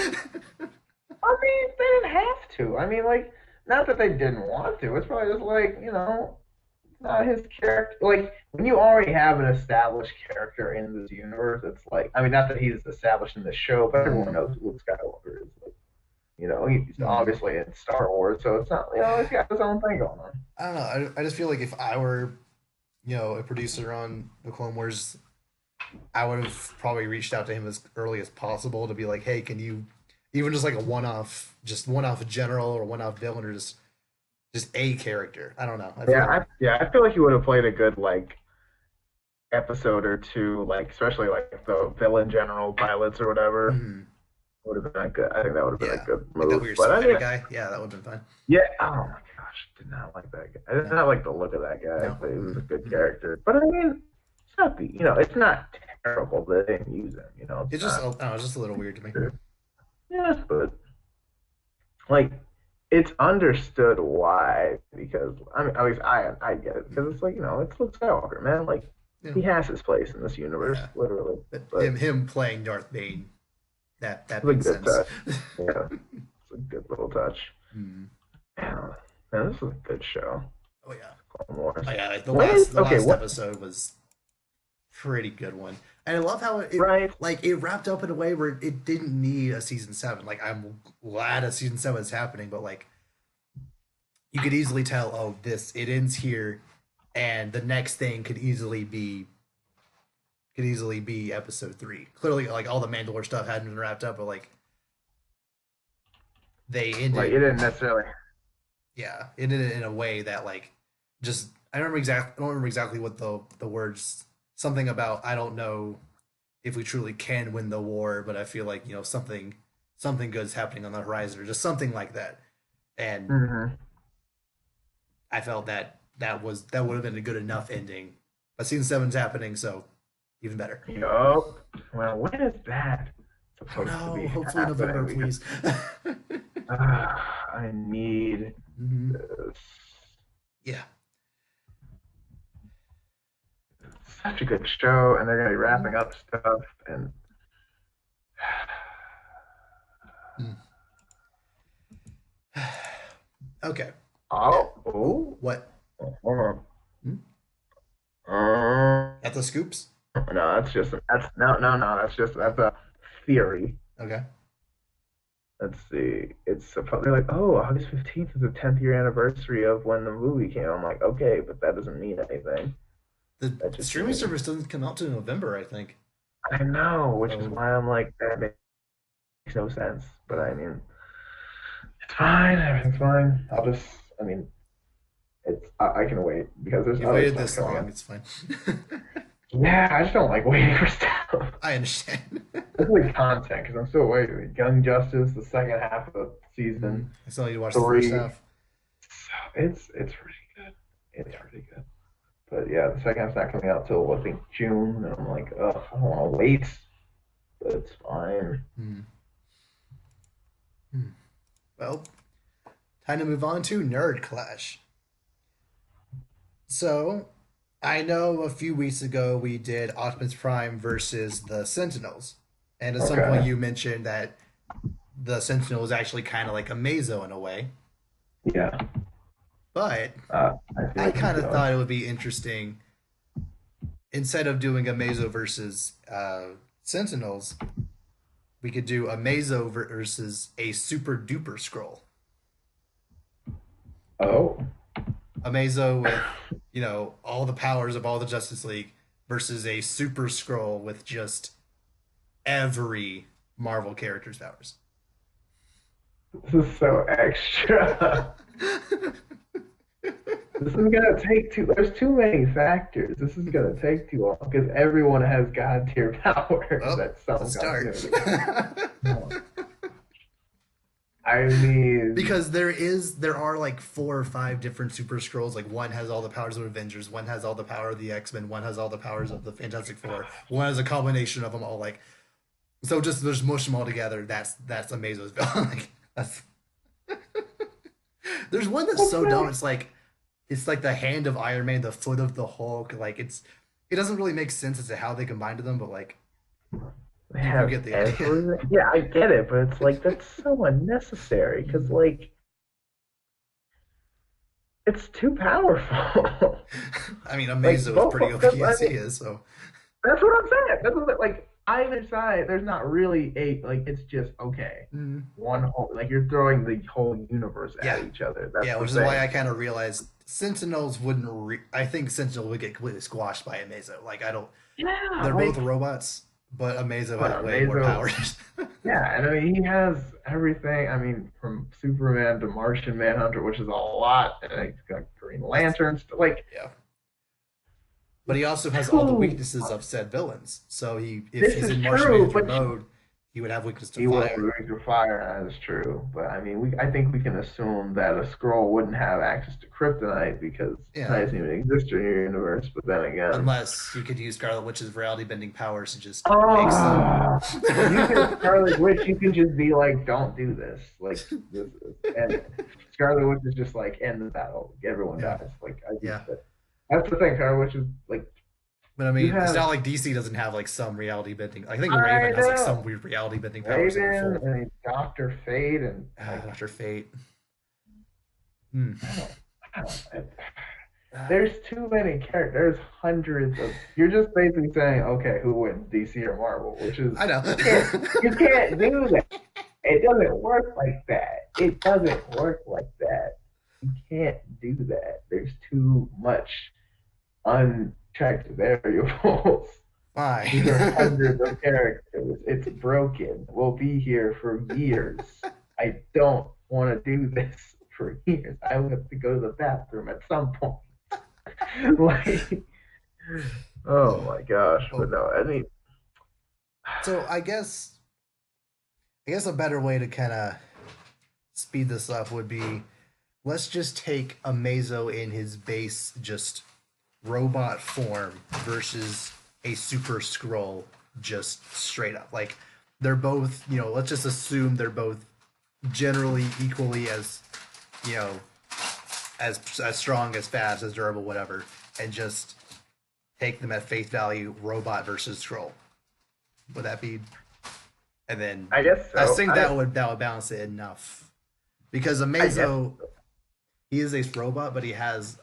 I mean, they didn't have to. I mean, like, not that they didn't want to. It's probably just like, not his character. Like, when you already have an established character in this universe, it's like, I mean, not that he's established in the show, but everyone Mm, knows who Luke Skywalker is. Like, he's mm. obviously in Star Wars, so it's not, he's got his own thing going on. I don't know. I just feel like if I were, a producer on the Clone Wars, I would have probably reached out to him as early as possible to be like, hey, can you even just like a one off general or one-off villain or just a character. I don't know. I feel like I feel like he would have played a good, like, episode or two, like, especially, like, the villain general pilots or whatever. mhm, Would have been a good. I think that would have been a yeah, good like that move. weird But I spider mean, guy. Yeah, that would have been fun. yeah. Oh my gosh, did not like that guy. I did No, not like the look of that guy, no, but he was a good mm. character. But I mean, it's not it's not terrible that they didn't use him. It's It's just, not. I don't know, it's just a little weird to me. Yes, but like, it's understood why, because I mean, at least I get it, because it's like, it's Luke Skywalker, man. Like, Yeah, he has his place in this universe, yeah. literally. But But him playing Darth Bane, that it's a makes good sense. touch. Yeah, it's a good little touch. Mm. Yeah, man, this is a good show. Oh yeah, Clone Wars. oh yeah. Like the When last is the okay? last What episode was pretty good one, and I love how right? it wrapped up in a way where it didn't need a season 7. Like I'm glad a season 7 is happening, but like you could easily tell, oh, this it ends here, and the next thing could easily be episode 3. Clearly, like all the Mandalore stuff hadn't been wrapped up, but like they Like, ended, it didn't necessarily. yeah, ended it in a way that like just I don't remember exactly what the words, something about, I don't know if we truly can win the war, but I feel like something good's happening on the horizon or just something like that, and Hmm. I felt that would have been a good enough ending. But season 7's happening, so even better. Yup. Well, when is that I don't supposed to know. be Hopefully November, happening? Because please. I need Hmm. this. Yeah. It's such a good show, and they're gonna be Mhm. wrapping up stuff. And Mm. Okay. Yeah. oh, Oh, oh, what? hold Hmm? on. At the scoops? No, that's no, no, no. That's a theory. Okay. Let's see. It's supposed they're like, oh, August 15th is the 10th year anniversary of when the movie came. I'm like, okay, but that doesn't mean anything. The That just streaming means service doesn't come out to November, I think. I know, which is So why I'm like, that makes no sense. But I mean, it's fine. Everything's fine. I mean, I can wait because there's you've other waited stuff this coming long, up. it's fine. Yeah, I just don't like waiting for stuff. I understand. It's like content because I'm still waiting. Young Justice, the second half of Mhm. season I still need to watch the first 3. half. It's pretty good. It's pretty good. But yeah, the second half's not coming out till I think June, and I'm like, ugh, I don't want to wait. But it's fine. Hmm. Hmm. Well, time to move on to Nerd Clash. So, I know a few weeks ago we did Optimus Prime versus the Sentinels. And at some point Okay. you mentioned that the Sentinel is actually kind of like a Mazo in a way. Yeah. But I see I what you're kind of doing. thought it would be interesting, instead of doing a Mazo versus Sentinels, we could do a Mazo versus a super duper scroll. Oh. A Mazo with, all the powers of all the Justice League versus a super scroll with just every Marvel character's powers. This is so extra. This is gonna take too. There's too many factors. This is gonna take too long because everyone has god tier powers Well, at some let's start. I mean, Because there are like 4 or 5 different super scrolls. Like one has all the powers of Avengers, one has all the power of the X-Men, one has all the powers of the Fantastic Four, one has a combination of them all. Like, so just mush them all together. That's Amazo's villain. Like, that's there's one that's so dumb. It's like the hand of Iron Man, the foot of the Hulk. Like it doesn't really make sense as to how they combined them, but like they you have get the idea. everything. Yeah, I get it, but it's like that's so unnecessary because like it's too powerful. I mean, Like Amazo is both, pretty OP because as he is. So that's what I'm saying. That's what, like either side, there's not really a like. It's just okay. One whole like you're throwing the whole universe yeah, at each other. That's yeah, the which is thing. why I kind of realized Sentinels wouldn't. I think Sentinel would get completely squashed by Amazo. Like I don't. Yeah, They're like both robots, but Amazo but has way more Amazo, powers. yeah, and I mean he has everything. I mean from Superman to Martian Manhunter, which is a lot, and he's got Green Lanterns. Like Yeah. But he also has all the whew, weaknesses of said villains. So if this he's is in Martian true, Manhunter but mode, he would have weakness to he will fire. react to fire. That is true, but I mean, I think we can assume that a Skrull wouldn't have access to kryptonite because Yeah. kryptonite doesn't even exist in your universe. But then again, Unless he could use Scarlet Witch's reality bending powers to just make oh, some. you can Scarlet Witch. You can just be like, "Don't do this." Like, this is, and Scarlet Witch is just like, end the battle. Everyone Yeah. dies. Like, I Yeah. just that's the thing. Scarlet Witch is like, But I you mean, it's have not like DC doesn't have like some reality bending. I think I Raven has like some know weird reality bending powers in her Raven full. and Doctor Fate and like, Doctor Fate. Hmm. I don't, there's too many characters. There's hundreds of. You're just basically saying, okay, who wins, DC or Marvel? Which is I know. you can't do that. It doesn't work like that. It doesn't work like that. You can't do that. There's too much unchecked variables. These are Fine. hundreds of characters. It's broken. We'll be here for years. I don't want to do this for years. I have to go to the bathroom at some point. Like, oh my gosh. But Well, no, I mean, so I guess a better way to kind of speed this up would be let's just take Amazo in his base just robot form versus a super scroll just straight up. Like they're both, let's just assume they're both generally equally as, you know, as strong, as fast, as durable, whatever, and just take them at face value, robot versus scroll. Would that be? And then I guess I so. think that would balance it enough because I guess Amazo, he is a robot, but he has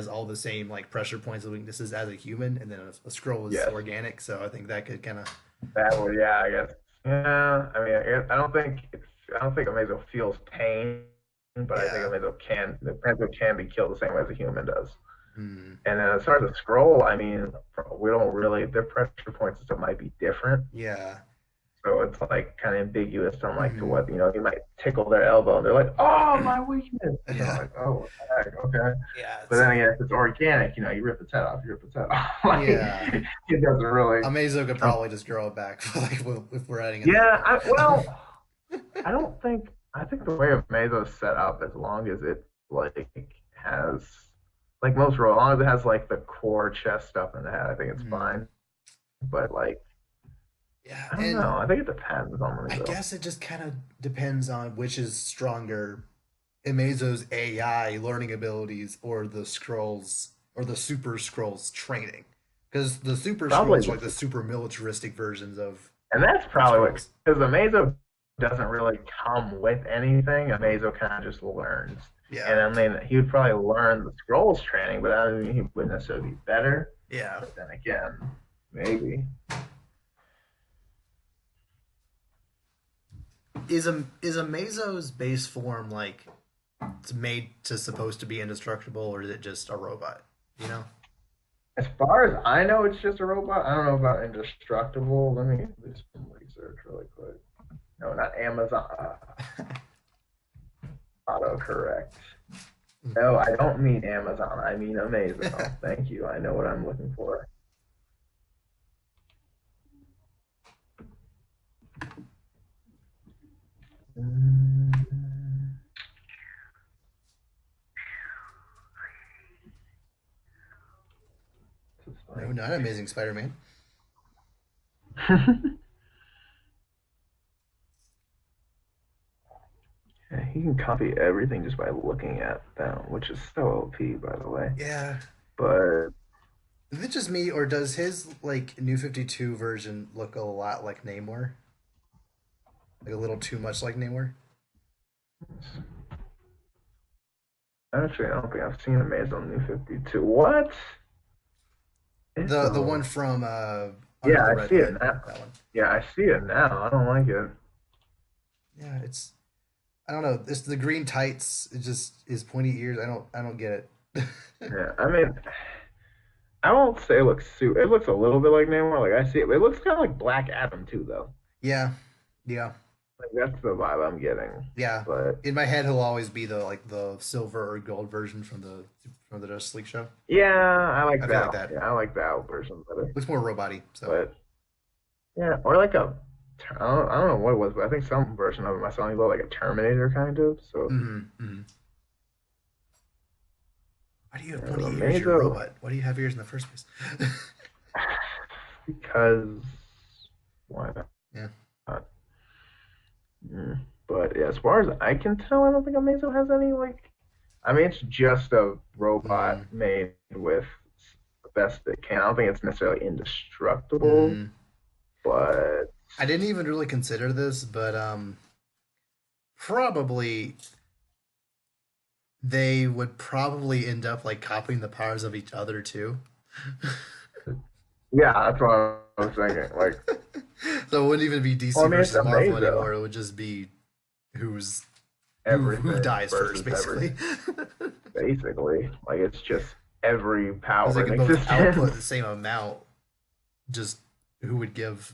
all the same like pressure points and weaknesses as a human, and then a scroll is yes. organic, so I think that could kind of. That would, yeah, I guess. Yeah, I mean, I don't think Amazo feels pain, but I think Yeah. Amazo can be killed the same way as a human does. Hmm. And then as far as the scroll, I mean, we don't really, their pressure point system might be different. Yeah. So it's like kind of ambiguous on like to Hmm. what, you might tickle their elbow and they're like, oh, my weakness. And they're Yeah. like, oh, what the heck? Okay. Yeah. But then again, if it's organic, you rip its head off, you rip its head off. Like, Yeah. it doesn't really. Amazo could probably just grow it back, like if we're adding it. Yeah, I don't think, I think the way Amazo is set up, as long as it like has, like most roles, as long as it has like the core chest stuff in the head, I think it's Mhm. fine. But like, Yeah, I don't and know. I think it depends on I Amazo. guess it just kind of depends on which is stronger, Amazo's AI learning abilities or the scrolls or the super scrolls training. Because the super Probably scrolls are like the this. super militaristic versions of And that's the probably what, scrolls. because Amazo doesn't really come with anything. Amazo kind of just learns. Yeah, And I mean, he would probably learn the scrolls training, but I mean, he wouldn't necessarily be better. yeah. But then again, maybe. Is a Meso's base form like it's made to supposed to be indestructible, or is it just a robot? You know? As far as I know, it's just a robot. I don't know about indestructible. Let me do some research really quick. No, not Amazon. Autocorrect. No, I don't mean Amazon. I mean Amazo. Thank you. I know what I'm looking for. No, not Amazing Spider-Man. Yeah, he can copy everything just by looking at them, which is so OP, by the way. Yeah. But Is it just me, or does his like New 52 version look a lot like Namor? Like a little too much like Namor? actually, I don't think I've seen Amazon New 52. What? The one from Under Yeah, the I Red see it Hood. now. That one. Yeah, I see it now. I don't like it. Yeah, it's I don't know. It's the green tights. It just his pointy ears. I don't get it. Yeah, I mean, I won't say it looks super. It looks a little bit like Namor. Like I see it. It looks kind of like Black Adam too, though. Yeah, yeah, Like that's the vibe I'm getting. yeah. But In my head, he'll always be the silver or gold version from the Justice League show. yeah, I like I feel like that. that Yeah, I like that version better. looks more robot-y. So But yeah, or like a. I don't know what it was, but I think some version of him I saw him look like a Terminator kind of. So mm-hmm. Why do you have yeah, pointy ears? You're a Amazo robot. Why do you have ears in the first place? because why Yeah. not? But yeah, as far as I can tell, I don't think Amazo has any like. I mean, it's just a robot Mm, made with the best it can. I don't think it's necessarily indestructible, mm. but I didn't even really consider this, but probably they would probably end up like copying the powers of each other too. yeah, that's what I was thinking. Like, So it wouldn't even be well, I DC mean, it's versus Marvel Amazo. anymore. It would just be who's who Everything dies first, versus basically. everything, basically. Like, it's just every Because they power can in both output existence. the same amount, just who would give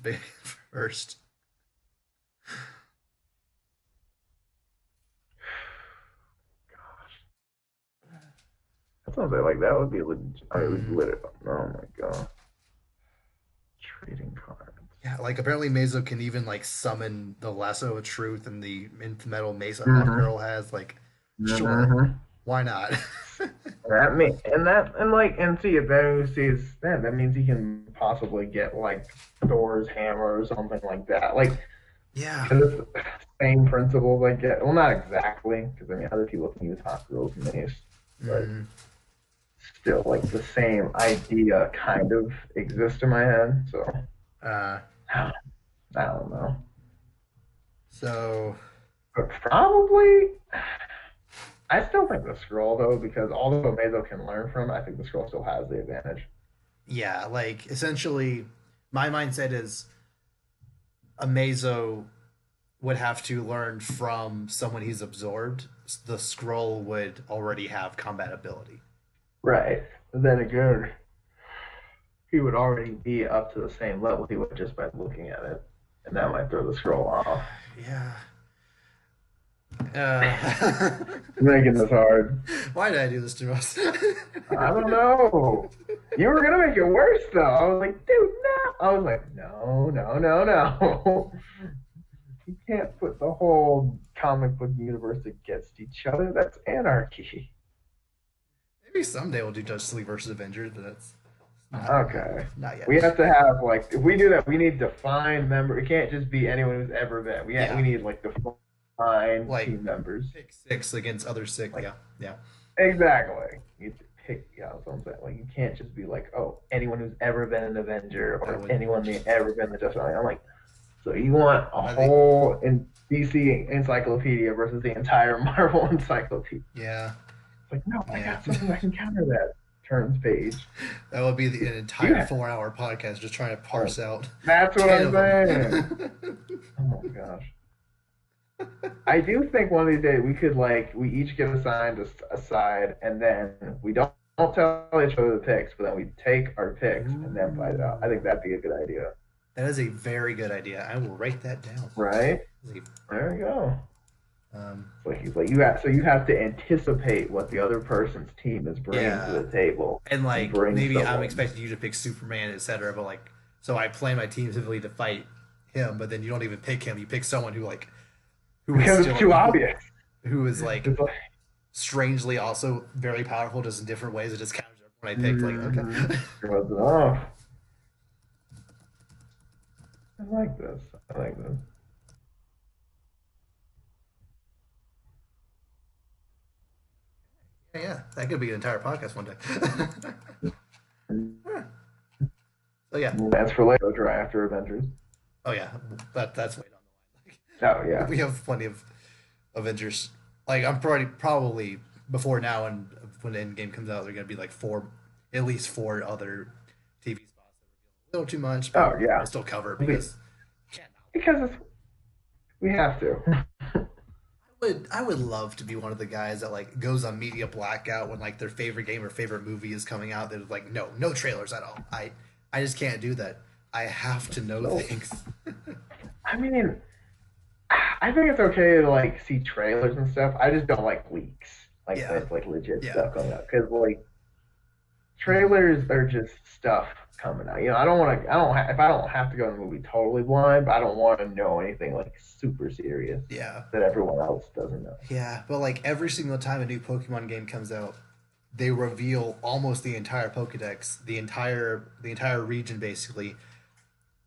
first. That sounds like that would be legit. I mean, Mm. lit. Oh my god, trading cards. Yeah, like apparently Mazo can even like summon the lasso of truth and the metal Mesa Hawk Mm-hmm. Girl has. Like, sure, Mm-hmm. why not? That mean and that and like and see if then he sees that means he can possibly get like Thor's hammer or something like that. Like Yeah. because it's the same principles I get. Well, not exactly because I mean other people can use hot girls mace, but Mm. still like the same idea kind of exists in my head. So Uh, I don't know, so but probably. I still think the scroll though, because although Mazo can learn from it, I think the scroll still has the advantage. yeah, like essentially, my mindset is a Mazo would have to learn from someone he's absorbed. The scroll would already have combat ability. Right. But then again, he would already be up to the same level he would just by looking at it, and that might throw the scroll off. Yeah. Making this hard. Why did I do this to us? I don't know. You were gonna make it worse though. I was like, dude, no. I was like, no, no, no, no. You can't put the whole comic book universe against each other. That's anarchy. Maybe someday we'll do Justice League versus Avengers, but that's Okay. not yet. We have to have like if we do that, we need defined member. It can't just be anyone who's ever been. Yeah. We need like defined Like, team members. Pick six against other six. Like, Yeah. exactly. You have to pick. Yeah, that's what I'm saying. Like you can't just be like, oh, anyone who's ever been an Avenger That or would- anyone that's ever been the Justice League. I'm like, so you want a I think- whole DC encyclopedia versus the entire Marvel encyclopedia? Yeah. It's like, no, I Yeah. got something I can counter that. Turns page. That would be an entire Yeah. 4-hour podcast just trying to parse out That's what 10 I'm of saying. them. Oh my gosh. I do think one of these days we could like we each get assigned a side, and then we don't tell each other the picks, but then we take our picks and then fight it out. I think Ooh, that'd be a good idea, that is a very good idea. I will write that down. right? That is There you go. Um, It's like he's like you have to anticipate what the other person's team is bringing to yeah, the table and and like bring maybe I'm someone expecting you to pick Superman, etc. But like, so I plan my team typically to fight him, but then you don't even pick him. You pick someone who like who is because still it's too obvious. who is like It's like strangely also very powerful, just in different ways. It just counters everyone I picked. Like, okay, oh, I like this. I like this. yeah, yeah, that could be an entire podcast one day. So yeah, That's for later draft or Avengers. oh yeah, that's way down the Oh line. yeah. We have plenty of Avengers. Like I'm probably before now, and when Endgame comes out, there're gonna be like four, at least four other TV spots that are a little too much, but Oh yeah. we'll still cover it We- because can't not. Because we have to. I would love to be one of the guys that like goes on media blackout when like their favorite game or favorite movie is coming out. They're like, no trailers at all. I just can't do that. I have to know No. things. I mean, I think it's okay to like see trailers and stuff. I just don't like leaks, like Yeah, that's like legit yeah, stuff coming out. Because like trailers are just stuff coming out. You know, I don't want to. I don't. If I don't have to go to the movie totally blind, but I don't want to know anything like super serious yeah, that everyone else doesn't know. yeah. But like every single time a new Pokemon game comes out, they reveal almost the entire Pokedex, the entire region, basically,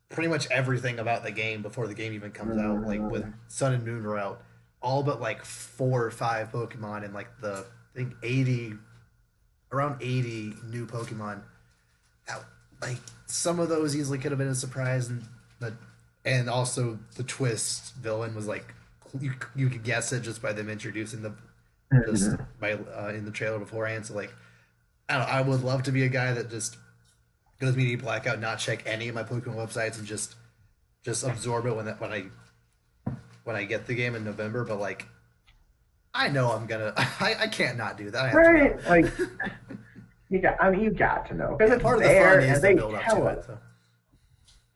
pretty much everything about the game before the game even comes out. Like Mm, when Sun and Moon were out, all but like four or five Pokemon and like the I think 80 around 80 new Pokemon. That, like some of those easily could have been a surprise, and but and also the twist villain was like you could guess it just by them introducing the just mhm. by in the trailer beforehand. So like I don't know, I would love to be a guy that just goes media blackout, not check any of my Pokemon websites, and just absorb it when I get the game in November. But like I know I'm gonna I can't not do that. I have to know. Right? Like you got. I mean, you got to know because Yeah, it's part of the there, fun is and the they build up tell to us. it. So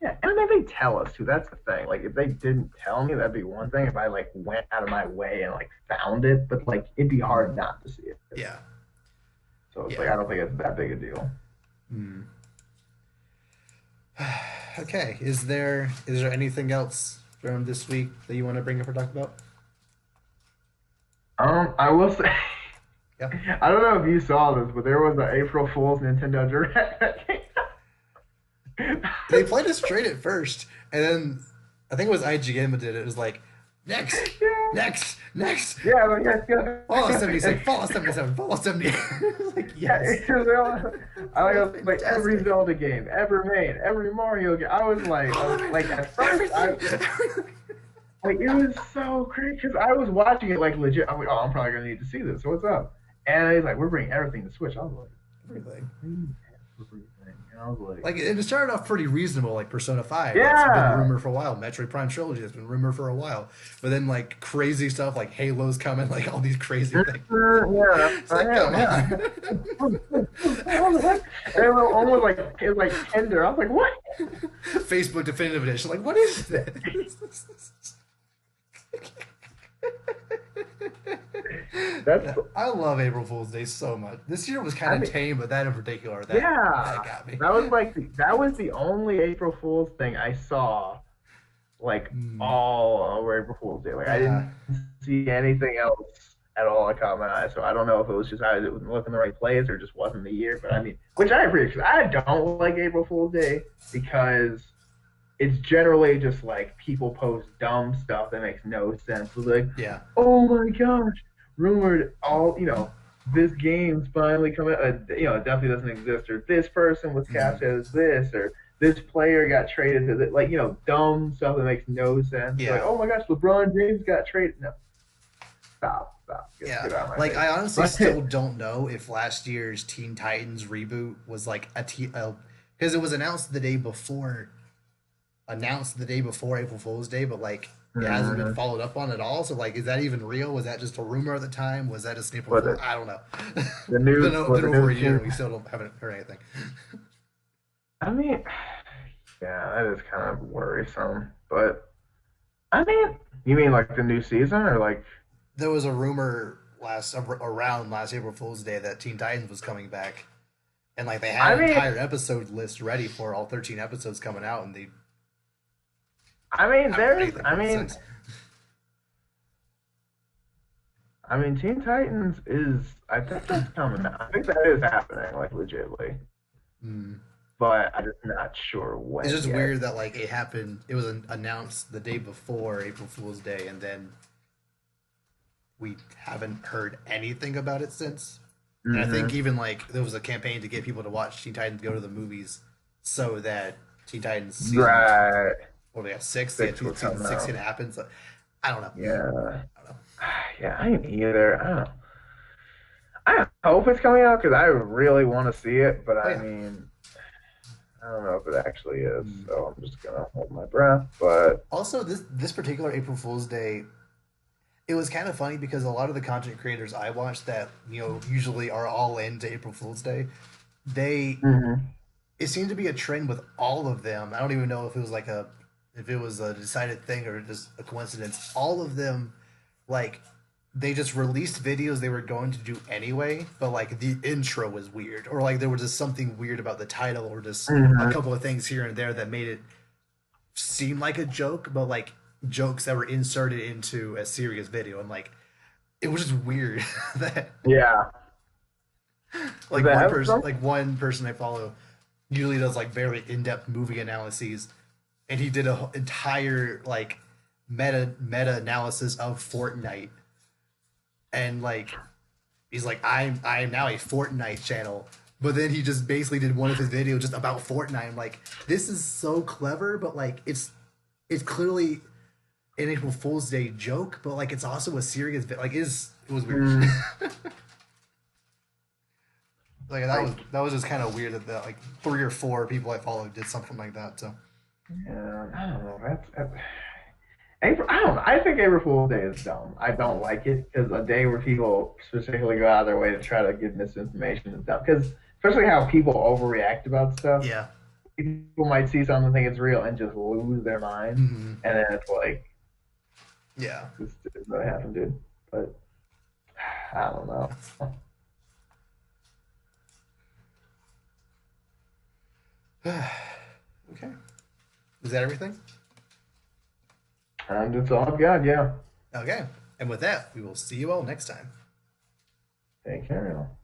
Yeah, and then they tell us too. That's the thing. Like, if they didn't tell me, that'd be one thing. If I like went out of my way and like found it, but like it'd be hard not to see it. yeah, So it's like yeah. I don't think it's that big a deal. Hmm. Okay, is there anything else from this week that you want to bring up or talk about? I will say, Yeah, I don't know if you saw this, but there was an April Fool's Nintendo Direct that came they out. played it straight at first, and then I think it was IGN that did it. It was like next, Yeah, next, next. yeah, like, yeah, Fallout yeah. 76, Fallout 77, Fallout 78. Like, Yeah, yes. I Oh, like every fantastic. Zelda game ever made, every Mario game. I was like at first, Everything. like it was so crazy because I was watching it like legit. I'm like, oh, I'm probably gonna need to see this. So what's up? And he's like, we're bringing everything to Switch. I was like, Everything. everything. And I was like, Like, it started off pretty reasonable, like Persona 5. That's been yeah, rumored for a while. Metroid Prime Trilogy has been rumored for a while. But then, like, crazy stuff like Halo's coming, like, all these crazy things. yeah, It's like, yeah, come yeah. on. I was like, and it was almost like it was like tender. I was like, what? Facebook Definitive Edition. Like, what is this? That's I love April Fool's Day so much. This year was kind I of mean, tame, but that in particular, that yeah. got me. That was the only April Fool's thing I saw like Mm, all over April Fool's Day. Like I yeah, didn't see anything else at all that caught my eye. So I don't know if it was just I didn't look in the right place or just wasn't the year. But I mean, which I appreciate. I don't like April Fool's Day because it's generally just like people post dumb stuff that makes no sense. It's like, yeah, oh my gosh, rumored all this game's finally coming out. It definitely doesn't exist, or this person was mhm, cast as this, or this player got traded to this, like dumb stuff that makes no sense. Like, yeah. oh my gosh, LeBron James got traded. No, stop, Yeah, get out of my like face. I honestly But still don't know if last year's Teen Titans reboot was like because it was announced the day before April Fool's Day, but like it hasn't been Mhm. followed up on at all. So like, is that even real? Was that just a rumor at the time? Was that just an April But Fool? I don't know. but Been the over new a year team. and we still don't haven't heard anything. I mean, yeah, that is kind of worrisome. But I mean, you mean like the new season or like? There was a rumor around last April Fool's Day that Teen Titans was coming back, and like they had I an mean, entire episode list ready for all 13 episodes coming out, and they I mean, haven't heard there's, anything from it since. I mean, Teen Titans is. I think that's coming out. I think that is happening, like legitly. Mm. But I'm just not sure It's when just yet. weird that like it happened. It was announced the day before April Fool's Day, and then we haven't heard anything about it since. And I think Hmm. even like there was a campaign to get people to watch Teen Titans go to the movies so that Teen Titans season Right. what they have six, yeah, Six will season come six out. can happen. So I don't know. Yeah. I don't know. Yeah, I ain't either. I don't. I hope it's coming out because I really want to see it, but Oh I yeah. mean, I don't know if it actually is. Mm. So I'm just gonna hold my breath. But Also, this particular April Fool's Day, it was kind of funny because a lot of the content creators I watched that usually are all into April Fool's Day, they mhm. it seemed to be a trend with all of them. I don't even know if it was a decided thing or just a coincidence. All of them, like, they just released videos they were going to do anyway, but like the intro was weird, or like there was just something weird about the title, or just a Mhm. couple of things here and there that made it seem like a joke, but like jokes that were inserted into a serious video, and like it was just weird that Yeah. Was that episode? like one person I follow usually does like very in-depth movie analyses, and he did a entire like meta analysis of Fortnite, and like he's like I'm now a Fortnite channel, but then he just basically did one of his videos just about Fortnite. I'm like, this is so clever, but like it's clearly an April Fool's Day joke, but like it's also a serious like it was weird. Mm, Like like, that was just kind of weird that like three or four people I followed did something like that. So yeah, I don't know. April. I don't know. I think April Fool's Day is dumb. I don't like it because a day where people specifically go out of their way to try to give misinformation is dumb. Because especially how people overreact about stuff. yeah. People might see something, think it's real, and just lose their mind, Mm-hmm. and then it's like, Yeah. this didn't really happen, dude. But I don't know. Okay. Is that everything? And it's all I've got. Yeah. Okay. And with that, we will see you all next time. Take care, y'all.